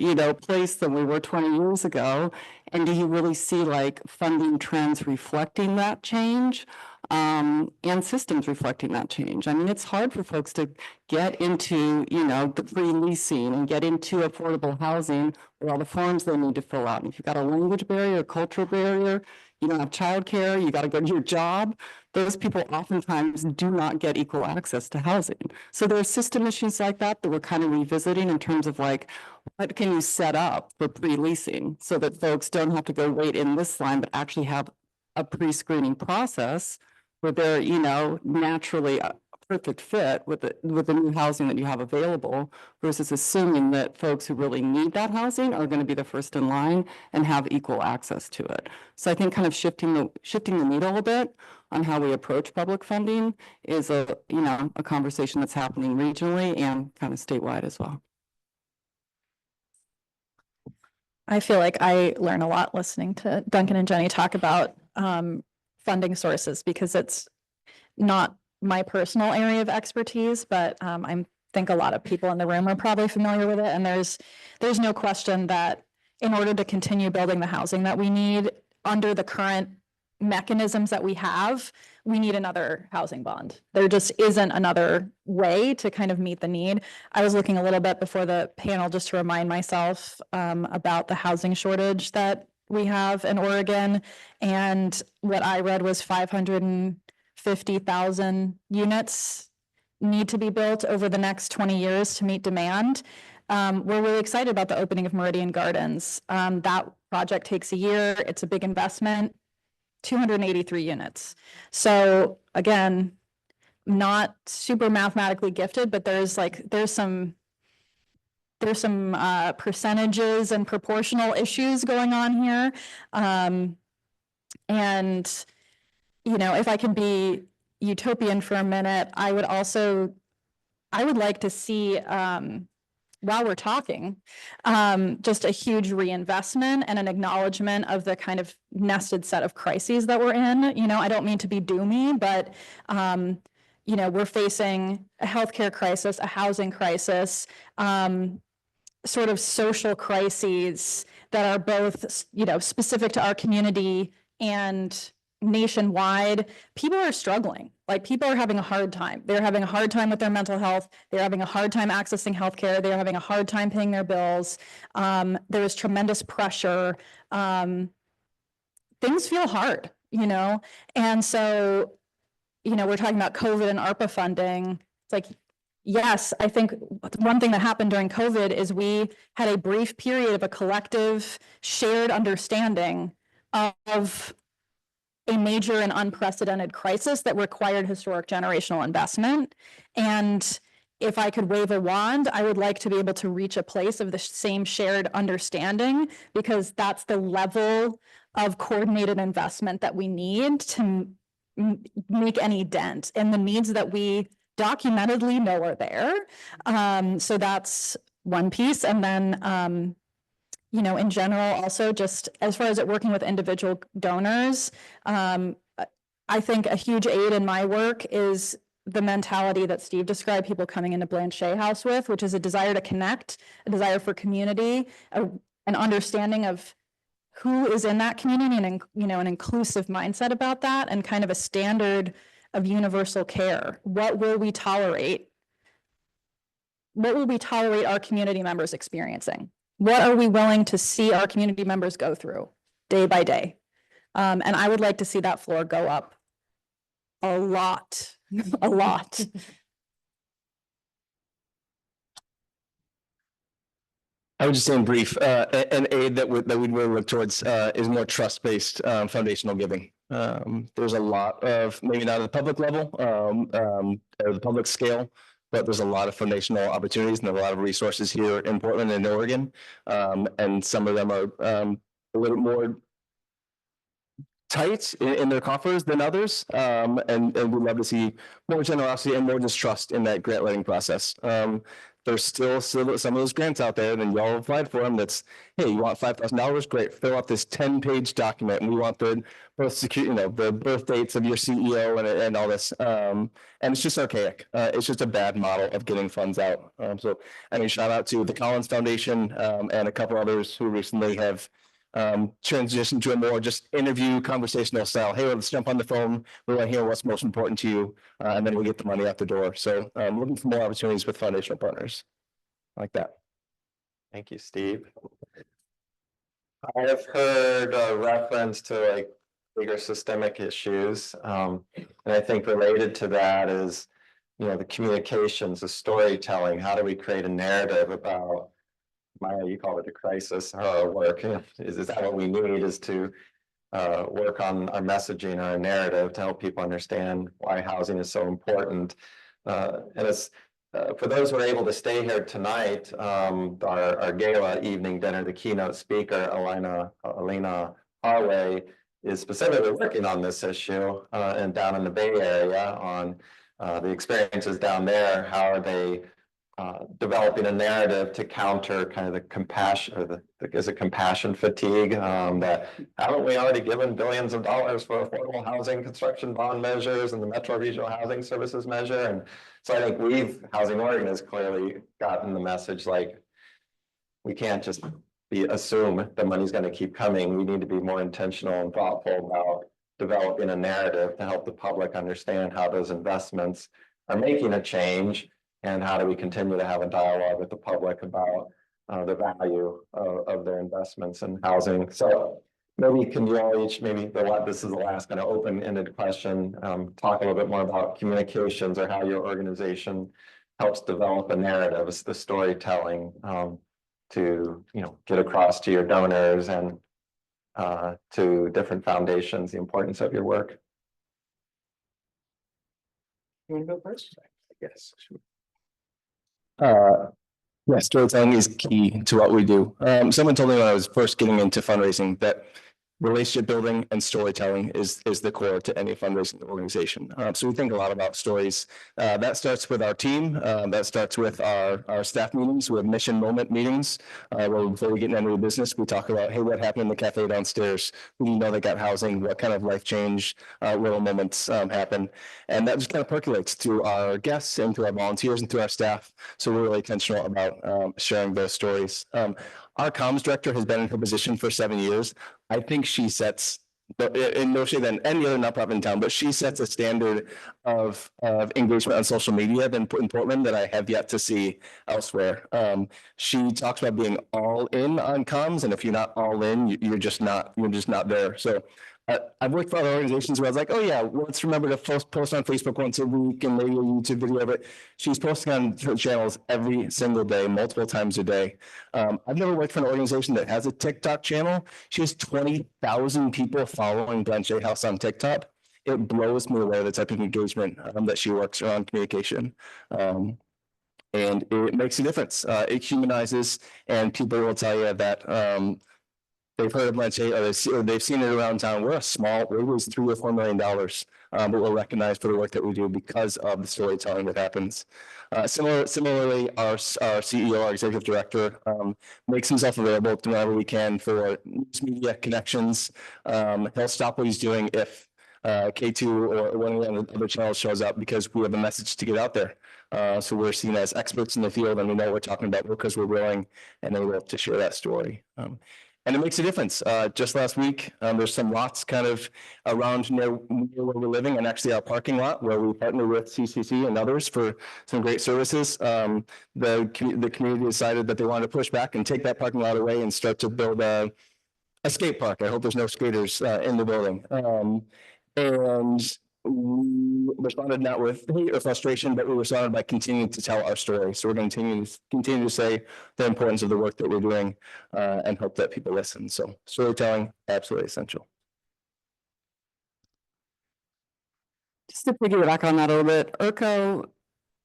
place than we were 20 years ago. And do you really see like funding trends reflecting that change, and systems reflecting that change? I mean, it's hard for folks to get into, the pre-leasing and get into affordable housing with all the forms they need to fill out. And if you've got a language barrier, a cultural barrier, you don't have childcare, you got to go to your job, those people oftentimes do not get equal access to housing. So there are system issues like that we're kind of revisiting in terms of like, what can you set up for pre-leasing so that folks don't have to go wait in this line, but actually have a pre-screening process where they're, naturally a perfect fit with the new housing that you have available, versus assuming that folks who really need that housing are going to be the first in line and have equal access to it. So I think kind of shifting the needle a bit on how we approach public funding is a conversation that's happening regionally and kind of statewide as well. I feel like I learn a lot listening to Duncan and Jenny talk about funding sources, because it's not my personal area of expertise, but I think a lot of people in the room are probably familiar with it. And there's no question that in order to continue building the housing that we need under the current mechanisms that we have, we need another housing bond. There just isn't another way to kind of meet the need. I was looking a little bit before the panel just to remind myself about the housing shortage that we have in Oregon. And what I read was 550,000 units need to be built over the next 20 years to meet demand. We're really excited about the opening of Meridian Gardens. That project takes a year. It's a big investment. 283 units. So again, not super mathematically gifted, but there's some percentages and proportional issues going on here. And if I can be utopian for a minute, I would like to see, while we're talking, just a huge reinvestment and an acknowledgement of the kind of nested set of crises that we're in. I don't mean to be doomy, but we're facing a healthcare crisis, a housing crisis, sort of social crises that are both, specific to our community and nationwide. People are struggling. Like, people are having a hard time. They're having a hard time with their mental health. They're having a hard time accessing healthcare. They're having a hard time paying their bills. There is tremendous pressure. Things feel hard, and so, we're talking about COVID and ARPA funding. It's like, yes, I think one thing that happened during COVID is we had a brief period of a collective shared understanding of a major and unprecedented crisis that required historic generational investment. And if I could wave a wand, I would like to be able to reach a place of the same shared understanding, because that's the level of coordinated investment that we need to make any dent in the needs that we documentedly know are there. So that's one piece. And then, you know, in general, also just as far as it working with individual donors, I think a huge aid in my work is the mentality that Steve described, people coming into Blanchet House with, which is a desire to connect, a desire for community, an understanding of who is in that community, and, you know, an inclusive mindset about that, and kind of a standard of universal care. What will we tolerate? What will we tolerate our community members experiencing? What are we willing to see our community members go through day by day? And I would like to see that floor go up a lot, a lot. I would just say in brief, an aid that we'd really look towards is more trust-based foundational giving. There's a lot of, maybe not at the public level, or the public scale, but there's a lot of foundational opportunities and a lot of resources here in Portland and Oregon. And some of them are a little more tight in their coffers than others. And we'd love to see more generosity and more distrust in that grant writing process. There's still some of those grants out there, and y'all applied for them. That's, hey, you want $5,000? Great, fill out this 10-page document, and we want the birth security, you know, the birth dates of your CEO and all this. And it's just archaic. It's just a bad model of getting funds out. So, I mean, shout out to the Collins Foundation and a couple others who recently have transition to a more just interview conversational style. Hey, let's jump on the phone. We want to hear what's most important to you, and then we'll get the money out the door. So looking for more opportunities with foundational partners like that. Thank you, Steve. I have heard a reference to like bigger systemic issues. And I think related to that is, you know, the communications, the storytelling. How do we create a narrative about, Maya, you call it a crisis, our work? Is that what we need, is to work on our messaging, our narrative, to help people understand why housing is so important. And it's for those who are able to stay here tonight, our gala evening dinner, the keynote speaker, Alina Harway, is specifically working on this issue and down in the Bay Area on the experiences down there. How are they developing a narrative to counter kind of the compassion, or is it compassion fatigue, that haven't we already given billions of dollars for affordable housing construction bond measures and the Metro Regional Housing Services measure? And so I think Housing Oregon has clearly gotten the message, like, we can't just assume the money's going to keep coming. We need to be more intentional and thoughtful about developing a narrative to help the public understand how those investments are making a change. And how do we continue to have a dialogue with the public about the value of their investments in housing? So maybe can you all each, this is the last kind of open-ended question, talk a little bit more about communications, or how your organization helps develop a narrative, the storytelling, to, you know, get across to your donors and to different foundations the importance of your work. You want to go first? Yes, sure. Yeah, storytelling is key to what we do. Someone told me when I was first getting into fundraising that relationship building and storytelling is the core to any fundraising organization. So we think a lot about stories. That starts with our team. That starts with our staff meetings, with mission moment meetings, where before we get into the business, we talk about, hey, what happened in the cafe downstairs? Who do you know that got housing? What kind of life change little moments happen? And that just kind of percolates through our guests and through our volunteers and through our staff. So we're really intentional about sharing those stories. Our comms director has been in her position for 7 years. I think she sets, in no shade than any other nonprofit in town, but she sets a standard of engagement on social media in Portland that I have yet to see elsewhere. She talks about being all in on comms, and if you're not all in, you're just not there. So I've worked for other organizations where I was like, oh yeah, well, let's remember to post on Facebook once a week and maybe a YouTube video, but she's posting on her channels every single day, multiple times a day. I've never worked for an organization that has a TikTok channel. She has 20,000 people following Blanche House on TikTok. It blows me away the type of engagement that she works around communication. And it makes a difference. It humanizes, and people will tell you that they've heard of Blanche or they've seen it around town. We're $3 or $4 million, but we're recognized for the work that we do because of the storytelling that happens. Similarly, our CEO, our executive director, makes himself available whenever we can for news media connections. He'll stop what he's doing if K2 or one of the other channels shows up because we have a message to get out there. So we're seen as experts in the field, and we know what we're talking about because we're willing and able to share that story. And it makes a difference. Just last week, there's some lots kind of around near where we're living, and actually our parking lot where we partner with CCC and others for some great services. The community decided that they wanted to push back and take that parking lot away and start to build a skate park. I hope there's no skaters in the building. And we responded not with hate or frustration, but we responded by continuing to tell our story. So we're going to continue to say the importance of the work that we're doing and hope that people listen. So storytelling, absolutely essential. Just to piggyback on that a little bit, IRCO,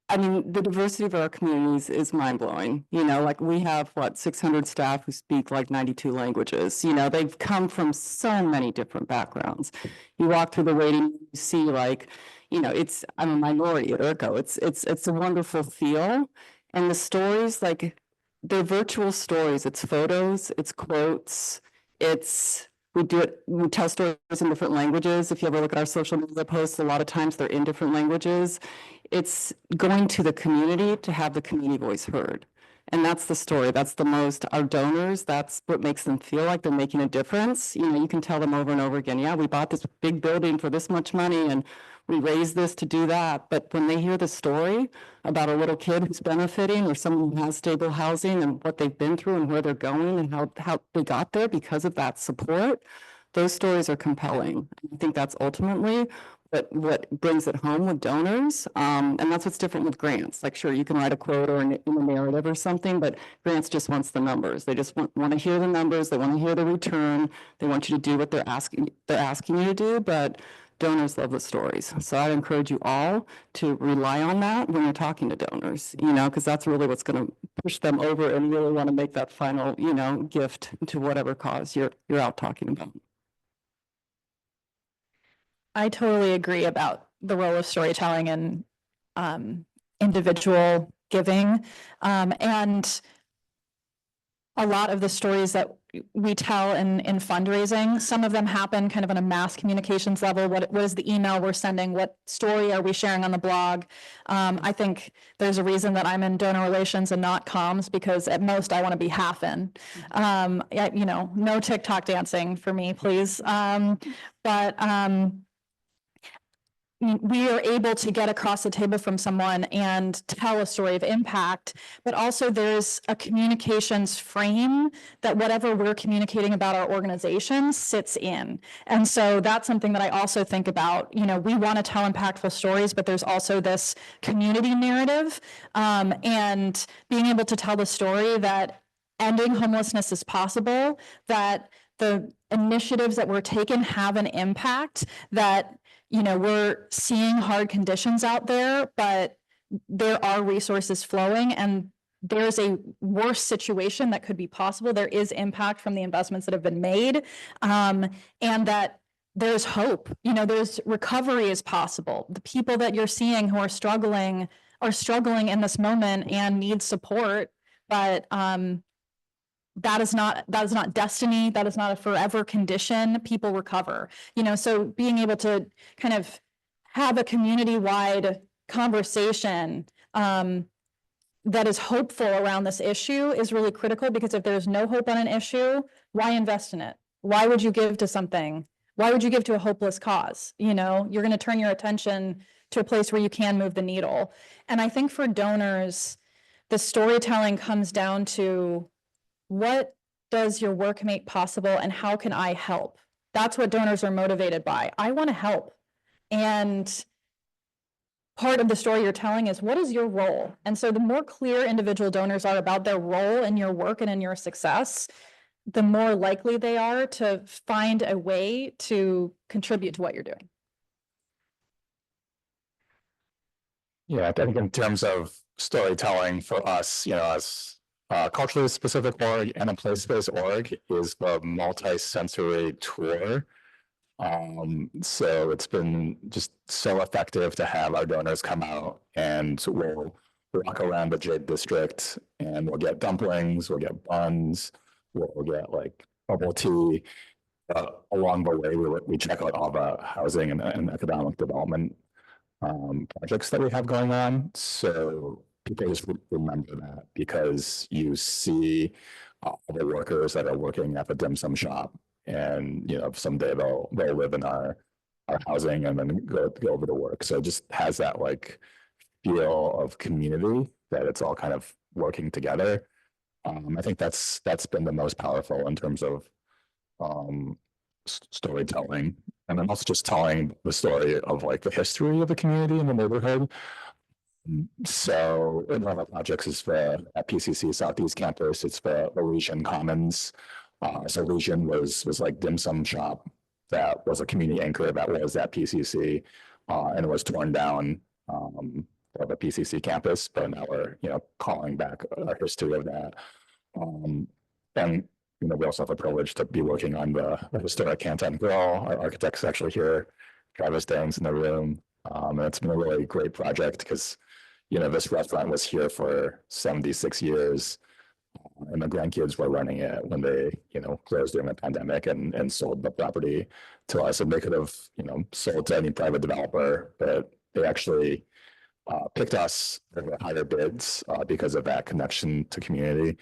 I mean, the diversity of our communities is mind blowing. You know, like we have 600 staff who speak like 92 languages. You know, they've come from so many different backgrounds. You walk through the waiting room, you see I'm a minority at IRCO. It's a wonderful feel. And the stories, they're virtual stories. It's photos, it's quotes, we tell stories in different languages. If you ever look at our social media posts, a lot of times they're in different languages. It's going to the community to have the community voice heard. And that's the story. That's our donors, that's what makes them feel like they're making a difference. You know, you can tell them over and over again, yeah, we bought this big building for this much money and we raised this to do that. But when they hear the story about a little kid who's benefiting or someone who has stable housing and what they've been through and where they're going and how they got there because of that support, those stories are compelling. I think that's ultimately what brings it home with donors. And that's what's different with grants. Like, sure, you can write a quote or in a narrative or something, but grants just wants the numbers. They just want to hear the numbers. They want to hear the return. They want you to do what they're asking you to do, but donors love the stories. So I'd encourage you all to rely on that when you're talking to donors, because that's really what's going to push them over and really want to make that final, gift to whatever cause you're out talking about. I totally agree about the role of storytelling and individual giving. And a lot of the stories that we tell in fundraising, some of them happen kind of on a mass communications level. What is the email we're sending? What story are we sharing on the blog? I think there's a reason that I'm in donor relations and not comms, because at most I want to be half in. No TikTok dancing for me, please. We are able to get across the table from someone and tell a story of impact, but also there's a communications frame that whatever we're communicating about our organization sits in. And so that's something that I also think about. We want to tell impactful stories, but there's also this community narrative, and being able to tell the story that ending homelessness is possible, that the initiatives that were taken have an impact, that we're seeing hard conditions out there, but there are resources flowing and there's a worse situation that could be possible. There is impact from the investments that have been made, and that there's hope. There's recovery is possible. The people that you're seeing who are struggling in this moment and need support, but that is not destiny. That is not a forever condition. People recover, so being able to kind of have a community-wide conversation that is hopeful around this issue is really critical, because if there's no hope on an issue, why invest in it? Why would you give to something? Why would you give to a hopeless cause? You're going to turn your attention to a place where you can move the needle. And I think for donors, the storytelling comes down to, what does your work make possible and how can I help? That's what donors are motivated by. I want to help. And part of the story you're telling is, what is your role? And so the more clear individual donors are about their role in your work and in your success, the more likely they are to find a way to contribute to what you're doing. Yeah, I think in terms of storytelling for us, as culturally specific org and a place-based org is the multi-sensory tour. So it's been just so effective to have our donors come out and we'll walk around the Jade District and we'll get dumplings, we'll get buns, we'll get like bubble tea. Along the way, we check out all the housing and economic development projects that we have going on. So people just remember that because you see all the workers that are working at the dim sum shop, and someday they'll live in our housing and then go over to work. So it just has that like feel of community that it's all kind of working together. I think that's been the most powerful in terms of storytelling, and then also just telling the story of like the history of the community and the neighborhood. So one of our projects is at PCC Southeast Campus. It's the Legion Commons. So Legion was like dim sum shop that was a community anchor that was at PCC, and it was torn down for the PCC campus. But now we're calling back our history of that. And we also have the privilege to be working on the historic Canton Grill. Our architect's actually here, Travis Dang's in the room. And it's been a really great project because, this restaurant was here for 76 years. And the grandkids were running it when they, closed during the pandemic and sold the property to us. And they could have, sold to any private developer, but they actually picked us over higher bids because of that connection to community.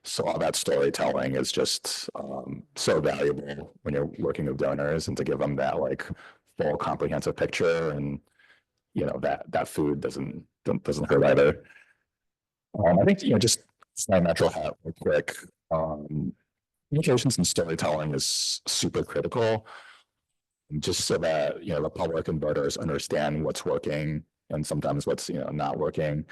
So all that storytelling is just so valuable when you're working with donors, and to give them that like full comprehensive picture, and that food doesn't hurt either. I think just my natural hat real quick. Communications and storytelling is super critical, just so that the public and voters understand what's working and sometimes what's not working.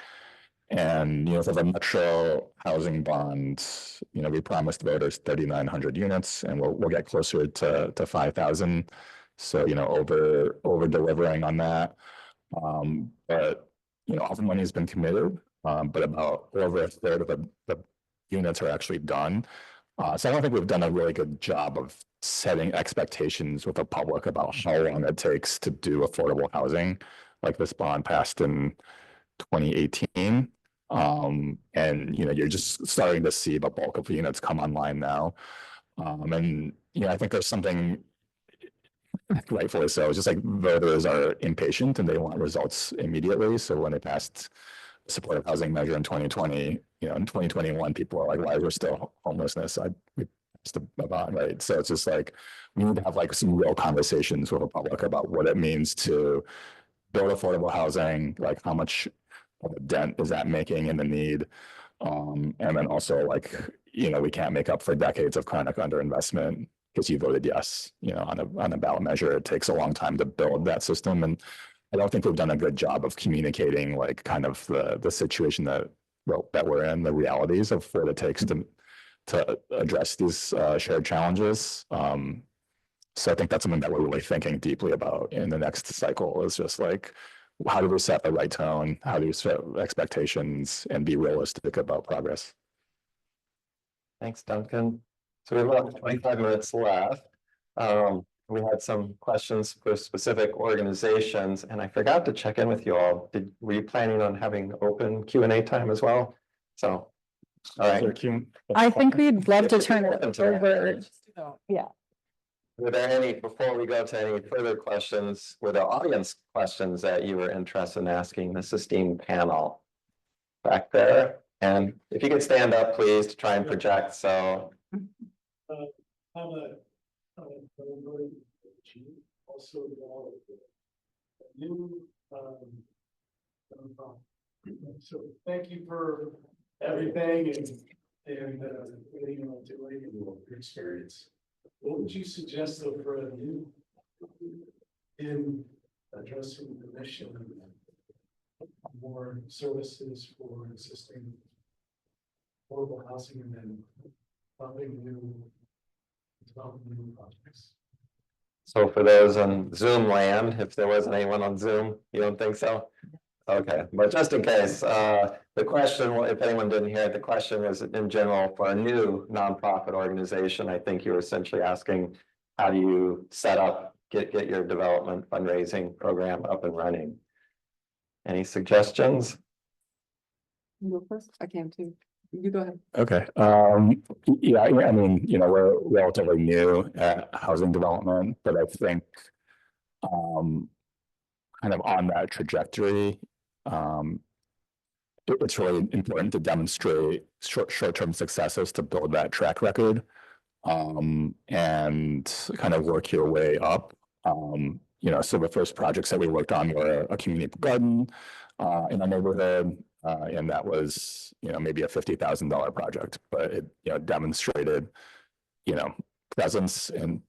And for the Metro housing bond, we promised voters 3,900 units, and we'll get closer to 5,000. So over delivering on that. But all the money has been committed, but about over a third of the units are actually done. So I don't think we've done a really good job of setting expectations with the public about how long it takes to do affordable housing. Like this bond passed in 2018. And you're just starting to see the bulk of the units come online now. And I think there's something, rightfully so, it's just like voters are impatient and they want results immediately. So when they passed supportive housing measure in 2020, in 2021, people are like, why is there still homelessness? We passed the bond, right? So it's just like we need to have like some real conversations with the public about what it means to build affordable housing, like how much of a dent is that making in the need, and then also like we can't make up for decades of chronic underinvestment because you voted yes on a ballot measure. It takes a long time to build that system, and I don't think we've done a good job of communicating like kind of the situation that we're in, the realities of what it takes to address these shared challenges. So I think that's something that we're really thinking deeply about in the next cycle, is just like, how do we set the right tone? How do we set expectations and be realistic about progress? Thanks, Duncan. So we have about 25 minutes left. We had some questions for specific organizations, and I forgot to check in with you all. Were you planning on having open Q&A time as well? So, all right. I think we'd love to turn it over. Yeah. Were there before we go to any further questions, were there audience questions that you were interested in asking this esteemed panel back there? And if you could stand up, please, to try and project. So. Also, new. So thank you for everything and everything you're doing and your experience. What would you suggest though for a new in addressing the mission of more services for existing affordable housing and then developing new projects? So for those on Zoom land, if there wasn't anyone on Zoom, you don't think so? Okay, but just in case, the question, if anyone didn't hear it, the question was in general for a new nonprofit organization. I think you were essentially asking, how do you set up, get your development fundraising program up and running? Any suggestions? You go first? I can too. You go ahead. Okay, yeah, I mean, we're relatively new at housing development, but I think kind of on that trajectory, it's really important to demonstrate short-term successes to build that track record, and kind of work your way up. So the first projects that we worked on were a community garden in a neighborhood, and that was, maybe a $50,000 project, but it demonstrated, presence and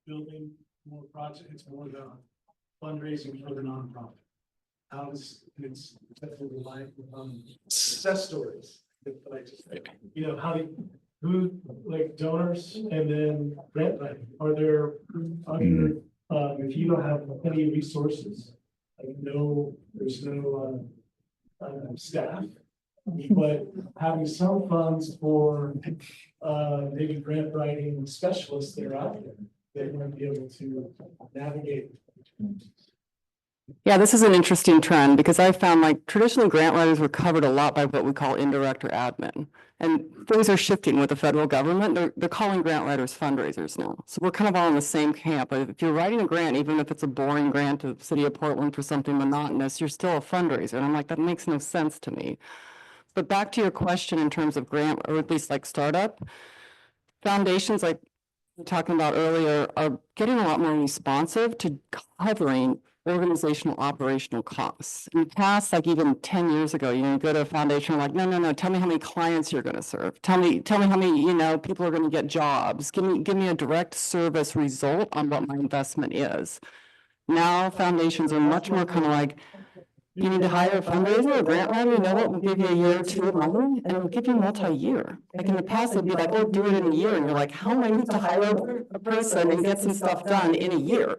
Building more projects, it's more the fundraising for the nonprofit. It's definitely relying on success stories. Like, how who like donors and then grant writing. Are there, if you don't have any resources, like there's no staff, but having some funds for maybe grant writing specialists that are out there that might be able to navigate. Yeah, this is an interesting trend because I found like traditionally grant writers were covered a lot by what we call indirect or admin. And things are shifting with the federal government. They're calling grant writers fundraisers now. So we're kind of all in the same camp. If you're writing a grant, even if it's a boring grant to the city of Portland for something monotonous, you're still a fundraiser. And I'm like, that makes no sense to me. But back to your question in terms of grant, or at least like startup, foundations like we were talking about earlier are getting a lot more responsive to covering organizational operational costs. In the past, like even 10 years ago, you go to a foundation, like, no, tell me how many clients you're going to serve. Tell me how many, people are going to get jobs. Give me a direct service result on what my investment is. Now foundations are much more kind of like, you need to hire a fundraiser or grant writer, you know what, we'll give you a year or two of money, and we'll give you multi-year. Like in the past, it'd be like, oh, do it in a year. And you're like, how am I need to hire a person and get some stuff done in a year?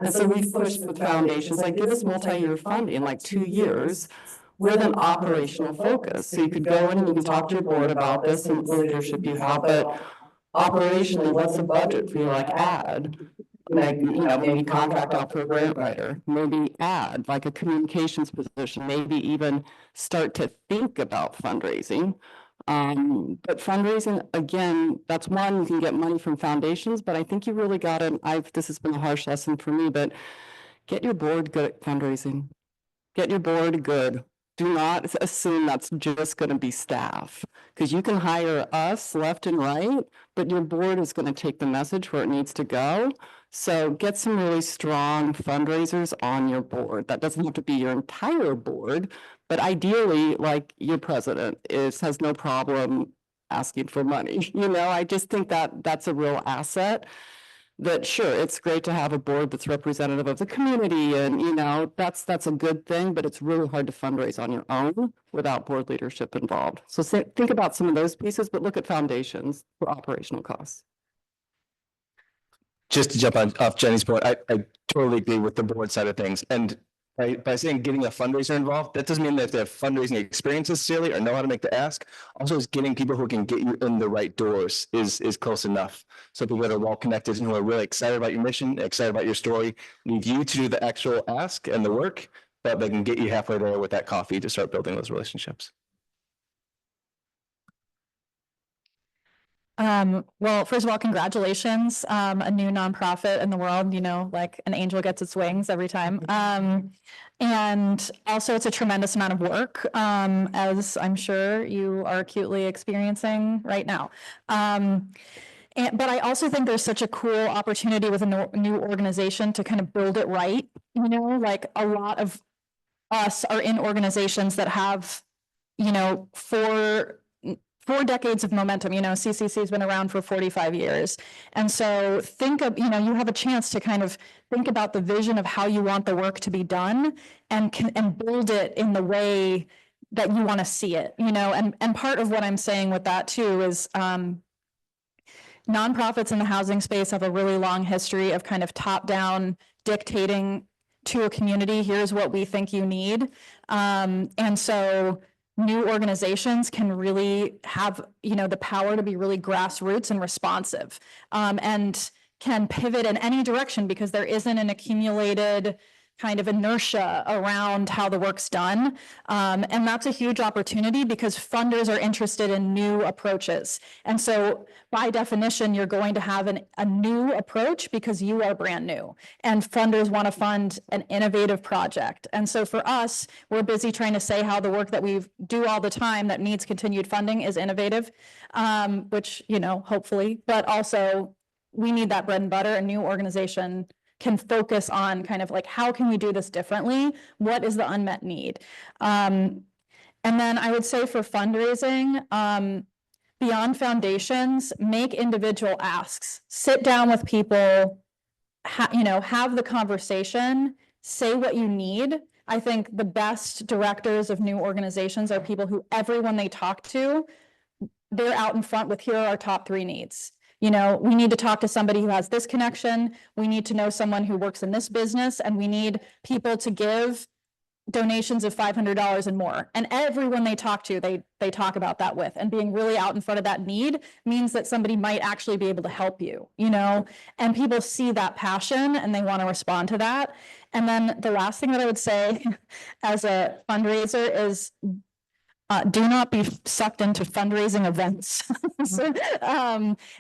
And so we've pushed with foundations, like give us multi-year funding, like 2 years with an operational focus. So you could go in and you can talk to your board about this and the leadership you have, but operationally, what's the budget for your like ad? Like, maybe contract out for a grant writer, maybe add like a communications position, maybe even start to think about fundraising. But fundraising, again, that's one, you can get money from foundations, but I think you really got to, this has been a harsh lesson for me, but get your board good at fundraising. Get your board good. Do not assume that's just going to be staff, because you can hire us left and right, but your board is going to take the message where it needs to go. So get some really strong fundraisers on your board. That doesn't have to be your entire board, but ideally, like your president has no problem asking for money. I just think that that's a real asset. That sure, it's great to have a board that's representative of the community, and that's a good thing, but it's really hard to fundraise on your own without board leadership involved. So think about some of those pieces, but look at foundations for operational costs. Just to jump off Jenny's point, I totally agree with the board side of things. And by saying getting a fundraiser involved, that doesn't mean that they have fundraising experience necessarily or know how to make the ask. Also, is getting people who can get you in the right doors is close enough. So people that are well connected and who are really excited about your mission, excited about your story, leave you to do the actual ask and the work, but they can get you halfway there with that coffee to start building those relationships. Well, first of all, congratulations. A new nonprofit in the world, like an angel gets its wings every time. And also it's a tremendous amount of work, as I'm sure you are acutely experiencing right now. But I also think there's such a cool opportunity with a new organization to kind of build it right. Like a lot of us are in organizations that have, 4 decades of momentum. CCC has been around for 45 years. And so think of, you have a chance to kind of think about the vision of how you want the work to be done and build it in the way that you want to see it, and part of what I'm saying with that too is, nonprofits in the housing space have a really long history of kind of top-down dictating to a community, here's what we think you need. And so new organizations can really have, the power to be really grassroots and responsive, and can pivot in any direction because there isn't an accumulated kind of inertia around how the work's done. And that's a huge opportunity because funders are interested in new approaches. And so by definition, you're going to have a new approach because you are brand new and funders want to fund an innovative project. And so for us, we're busy trying to say how the work that we do all the time that needs continued funding is innovative, which, hopefully, but also we need that bread and butter. A new organization can focus on kind of like, how can we do this differently? What is the unmet need? And then I would say for fundraising, beyond foundations, make individual asks, sit down with people, have the conversation, say what you need. I think the best directors of new organizations are people who everyone they talk to, they're out in front with, here are our top 3 needs. We need to talk to somebody who has this connection. We need to know someone who works in this business, and we need people to give donations of $500 and more. And everyone they talk to, they talk about that with. And being really out in front of that need means that somebody might actually be able to help you, and people see that passion and they want to respond to that. And then the last thing that I would say as a fundraiser is, do not be sucked into fundraising events.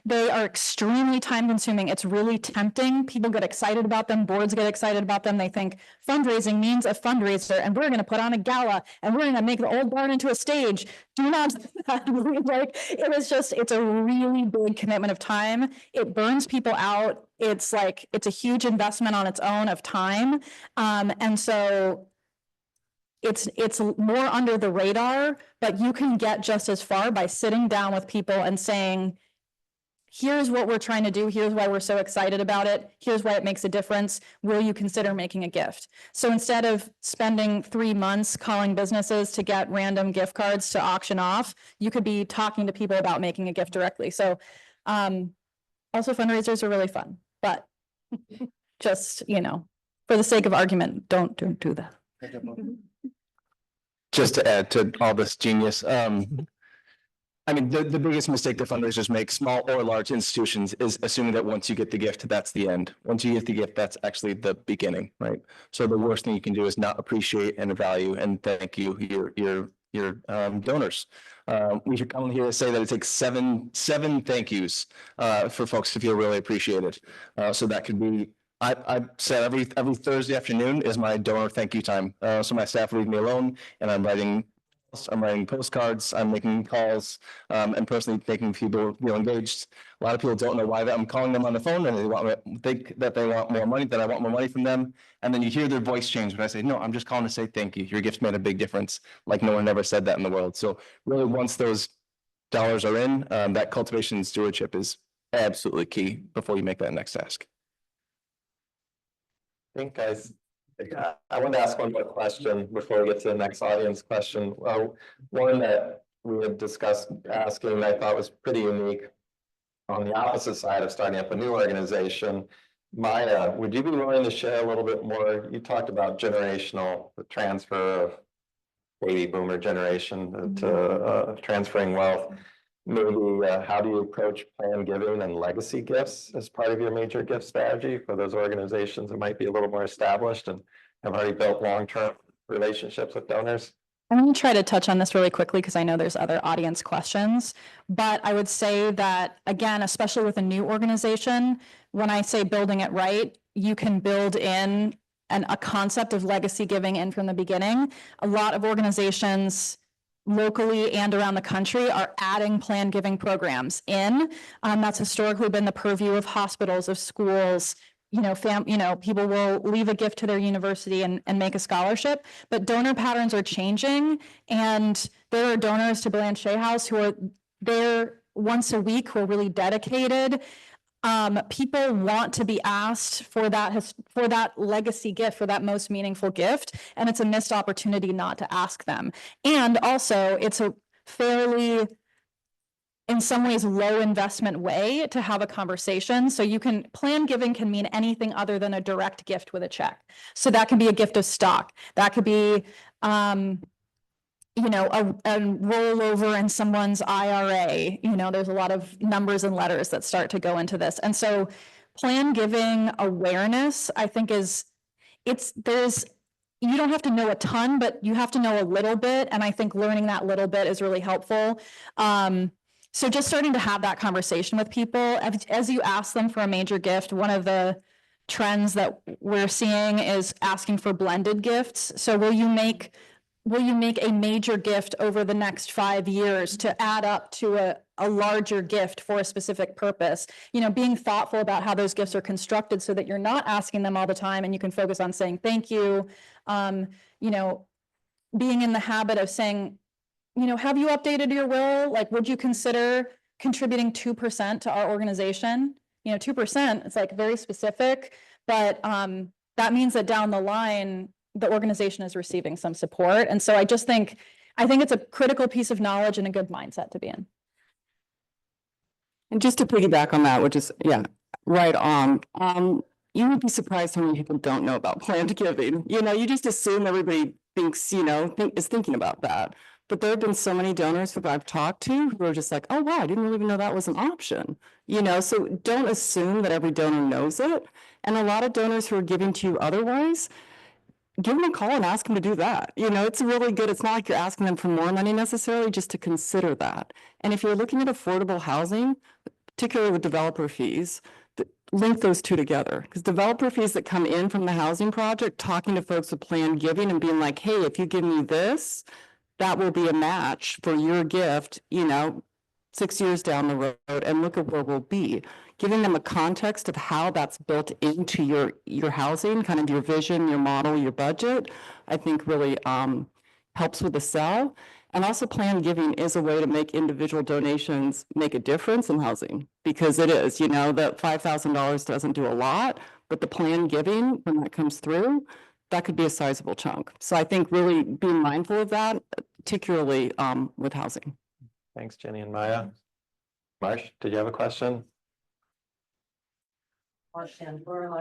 They are extremely time consuming. It's really tempting. People get excited about them. Boards get excited about them. They think fundraising means a fundraiser and we're going to put on a gala and we're going to make the old barn into a stage. Do not, it's a really big commitment of time. It burns people out. It's a huge investment on its own of time. And so it's more under the radar, but you can get just as far by sitting down with people and saying, here's what we're trying to do. Here's why we're so excited about it. Here's why it makes a difference. Will you consider making a gift? So instead of spending 3 months calling businesses to get random gift cards to auction off, you could be talking to people about making a gift directly. So also fundraisers are really fun, but just, for the sake of argument, don't do that. Just to add to all this genius, the biggest mistake that fundraisers make, small or large institutions, is assuming that once you get the gift, that's the end. Once you get the gift, that's actually the beginning, right? So the worst thing you can do is not appreciate and value and thank you your donors. We should come here to say that it takes seven thank yous for folks to feel really appreciated. So that could be, I said every Thursday afternoon is my donor thank you time. So my staff leave me alone and I'm writing postcards, I'm making calls, and personally making people feel engaged. A lot of people don't know why I'm calling them on the phone and they think that they want more money, that I want more money from them. And then you hear their voice change when I say, no, I'm just calling to say thank you. Your gift made a big difference. Like no one ever said that in the world. So really, once those dollars are in, that cultivation and stewardship is absolutely key before you make that next task. I think I want to ask one more question before we get to the next audience question. One that we had discussed asking, I thought was pretty unique on the opposite side of starting up a new organization. Maya, would you be willing to share a little bit more? You talked about generational, the transfer of baby boomer generation to transferring wealth. Maybe how do you approach planned giving and legacy gifts as part of your major gift strategy for those organizations that might be a little more established and have already built long-term relationships with donors? I'm going to try to touch on this really quickly because I know there's other audience questions, but I would say that, again, especially with a new organization, when I say building it right, you can build in a concept of legacy giving in from the beginning. A lot of organizations locally and around the country are adding planned giving programs in. That's historically been the purview of hospitals, of schools. People will leave a gift to their university and make a scholarship, but donor patterns are changing. And there are donors to Blanche House who are there once a week who are really dedicated. People want to be asked for that legacy gift, for that most meaningful gift, and it's a missed opportunity not to ask them. And also, it's a fairly, in some ways, low investment way to have a conversation. So you can, plan giving can mean anything other than a direct gift with a check. So that can be a gift of stock. That could be, a rollover in someone's IRA. There's a lot of numbers and letters that start to go into this. And so plan giving awareness, I think you don't have to know a ton, but you have to know a little bit. And I think learning that little bit is really helpful. So just starting to have that conversation with people as you ask them for a major gift. One of the trends that we're seeing is asking for blended gifts. So will you make a major gift over the next 5 years to add up to a larger gift for a specific purpose? Being thoughtful about how those gifts are constructed so that you're not asking them all the time and you can focus on saying thank you. Being in the habit of saying, have you updated your will? Like, would you consider contributing 2% to our organization? 2%, it's like very specific, but that means that down the line, the organization is receiving some support. And so I think it's a critical piece of knowledge and a good mindset to be in. And just to piggyback on that, which is, right on. You would be surprised how many people don't know about planned giving. You just assume everybody thinks, is thinking about that. But there have been so many donors who I've talked to who are just like, oh, wow, I didn't really even know that was an option. So don't assume that every donor knows it. And a lot of donors who are giving to you otherwise, give them a call and ask them to do that. It's really good. It's not like you're asking them for more money necessarily, just to consider that. And if you're looking at affordable housing, particularly with developer fees, link those two together, because developer fees that come in from the housing project, talking to folks with planned giving and being like, hey, if you give me this, that will be a match for your gift, 6 years down the road, and look at where we'll be. Giving them a context of how that's built into your housing, kind of your vision, your model, your budget, I think really helps with the sell. And also planned giving is a way to make individual donations make a difference in housing, because it is, that $5,000 doesn't do a lot, but the planned giving, when that comes through, that could be a sizable chunk. So I think really being mindful of that, particularly with housing. Thanks, Jenny and Maya. Marsh, did you have a question? I've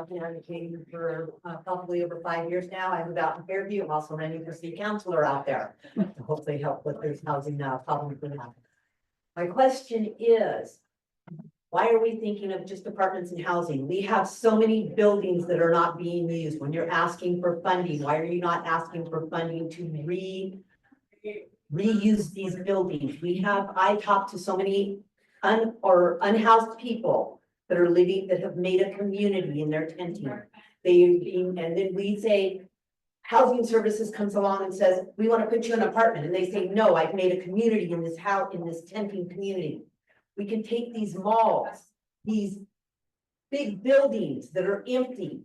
been advocating for probably over 5 years now. I live out in Fairview. I'm also running for city councilor out there to hopefully help with this housing problem we have. My question is, why are we thinking of just apartments and housing? We have so many buildings that are not being used. When you're asking for funding, why are you not asking for funding to reuse these buildings? I talked to so many unhoused people that are living, that have made a community in their tenting. And then we say, housing services comes along and says, we want to put you in an apartment. And they say, no, I've made a community in this house, in this tenting community. We can take these malls, these big buildings that are empty,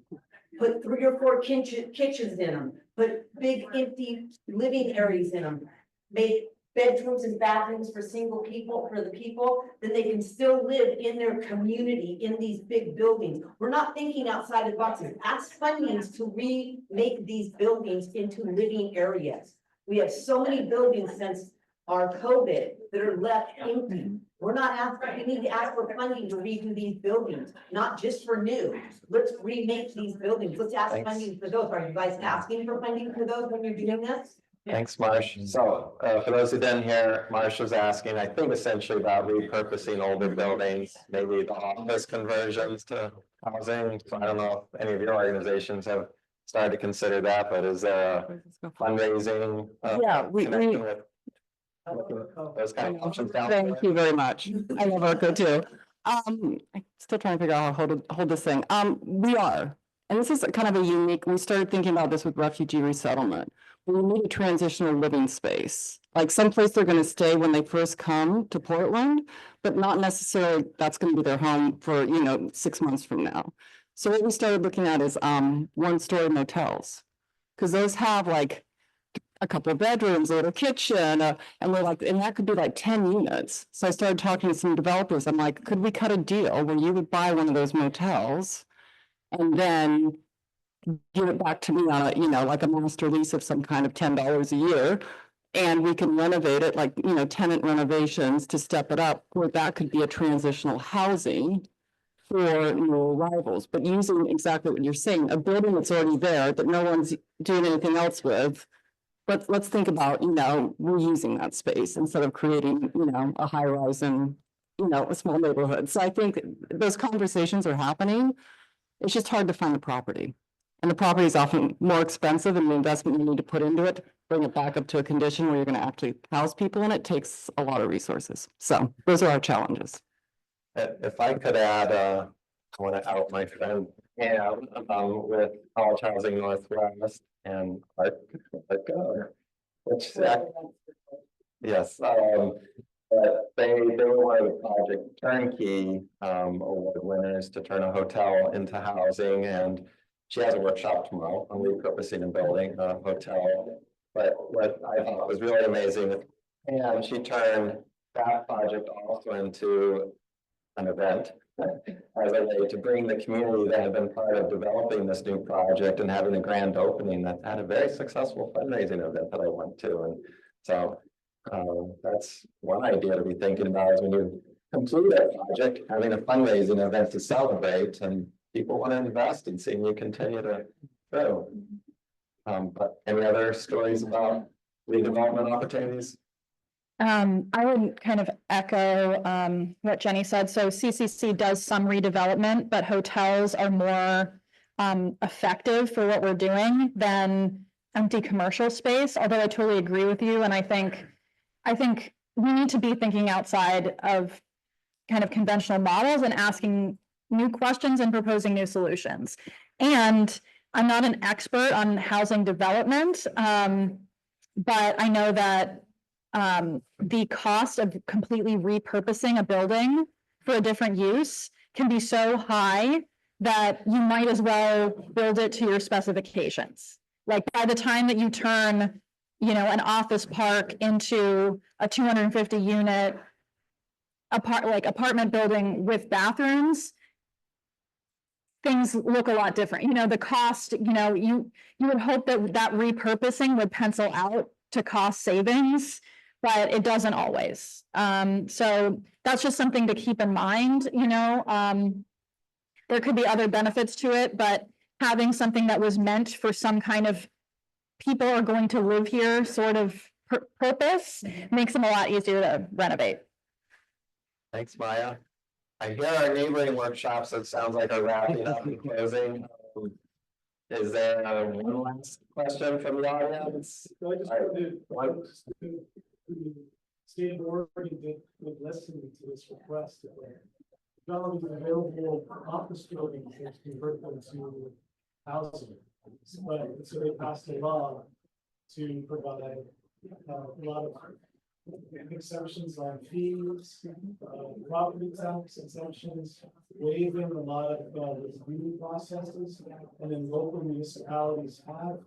put 3 or 4 kitchens in them, put big empty living areas in them, make bedrooms and bathrooms for the people, then they can still live in their community in these big buildings. We're not thinking outside of the boxes. Ask fundings to remake these buildings into living areas. We have so many buildings since our COVID that are left empty. We're not asking, we need to ask for funding to redo these buildings, not just for new. Let's remake these buildings. Let's ask funding for those. Are you guys asking for funding for those when you're doing this? Thanks, Marsh. So for those who didn't hear, Marsh was asking, I think essentially about repurposing older buildings, maybe the office conversions to housing. So I don't know if any of your organizations have started to consider that, but is there a fundraising? Connection with those kind of options down there? Thank you very much. I love ARCO too. I'm still trying to figure out how to hold this thing. We are, and this is kind of a unique, we started thinking about this with refugee resettlement. We need a transitional living space, like someplace they're going to stay when they first come to Portland, but not necessarily that's going to be their home for, 6 months from now. So what we started looking at is 1-story motels, because those have like a couple of bedrooms, a little kitchen, and we're like, and that could be like 10 units. So I started talking to some developers. I'm like, could we cut a deal where you would buy one of those motels and then give it back to me on a, like a master lease of some kind of $10 a year. And we can renovate it like, tenant renovations to step it up, where that could be a transitional housing for new arrivals, but using exactly what you're saying, a building that's already there that no one's doing anything else with. But let's think about, reusing that space instead of creating, a high rise and, a small neighborhood. So I think those conversations are happening. It's just hard to find the property. And the property is often more expensive, and the investment you need to put into it, bring it back up to a condition where you're going to actually house people in it, takes a lot of resources. So those are our challenges. If I could add, I want to out my friend, with College Housing Northwest and ARPA, which, yes, but they were one of the project turnkey award winners to turn a hotel into housing, and she has a workshop tomorrow on repurposing and building a hotel. But what I thought was really amazing, and she turned that project also into an event as a way to bring the community that had been part of developing this new project and having a grand opening that had a very successful fundraising event that I went to. And so that's one idea to be thinking about, is when you complete a project, having a fundraising event to celebrate, and people want to invest and seeing you continue to grow. But any other stories about redevelopment opportunities? I would kind of echo what Jenny said. So CCC does some redevelopment, but hotels are more effective for what we're doing than empty commercial space. Although I totally agree with you, and I think we need to be thinking outside of kind of conventional models and asking new questions and proposing new solutions. And I'm not an expert on housing development, but I know that the cost of completely repurposing a building for a different use can be so high that you might as well build it to your specifications. Like by the time that you turn, an office park into a 250 unit apartment building with bathrooms, things look a lot different. The cost, you would hope that repurposing would pencil out to cost savings, but it doesn't always. So that's just something to keep in mind. There could be other benefits to it, but having something that was meant for some kind of people are going to live here sort of purpose makes them a lot easier to renovate. Thanks, Maya. I hear our neighboring workshops, it sounds like are wrapping up and closing. Is there one last question from the audience? So I just wanted to state board would listen to this request. Developing available office buildings and convert them to housing. But so they passed a law to provide a lot of exemptions on fees, property tax exemptions, waiving a lot of review processes, and then local municipalities have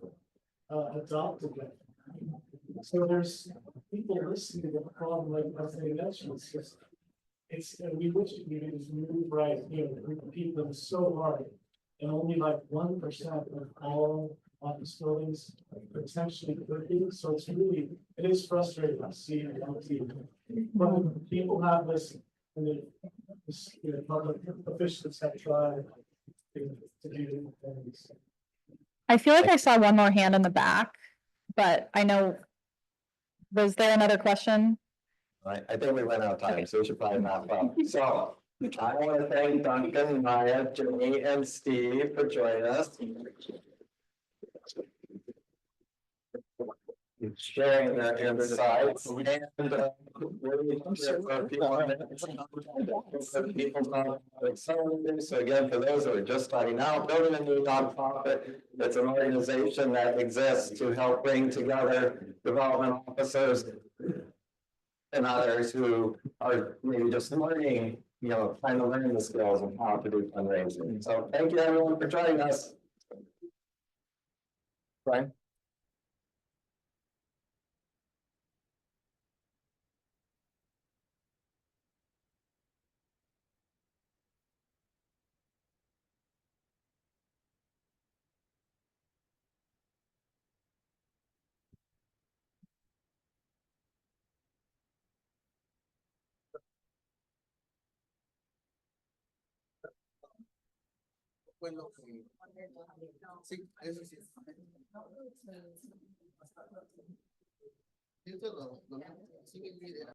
adopted that. So there's people listening to the problem, like as they mentioned, we wish we could just move right, we repeat them so hard, and only like 1% of all office buildings potentially could be. So it is frustrating to see when people have this, and public officials have tried to do things. I feel like I saw one more hand in the back, but I know, was there another question? I think we ran out of time, so we should probably wrap up. So I want to thank Duncan, Maya, Jenny, and Steve for joining us. Sharing their insights and so again, for those who are just starting out, building a new nonprofit, it's an organization that exists to help bring together development officers and others who are maybe just learning, trying to learn the skills of how to do fundraising. So thank you everyone for joining us. Brian? fue lo que... Sí, eso sí. Eso lo sigue el video.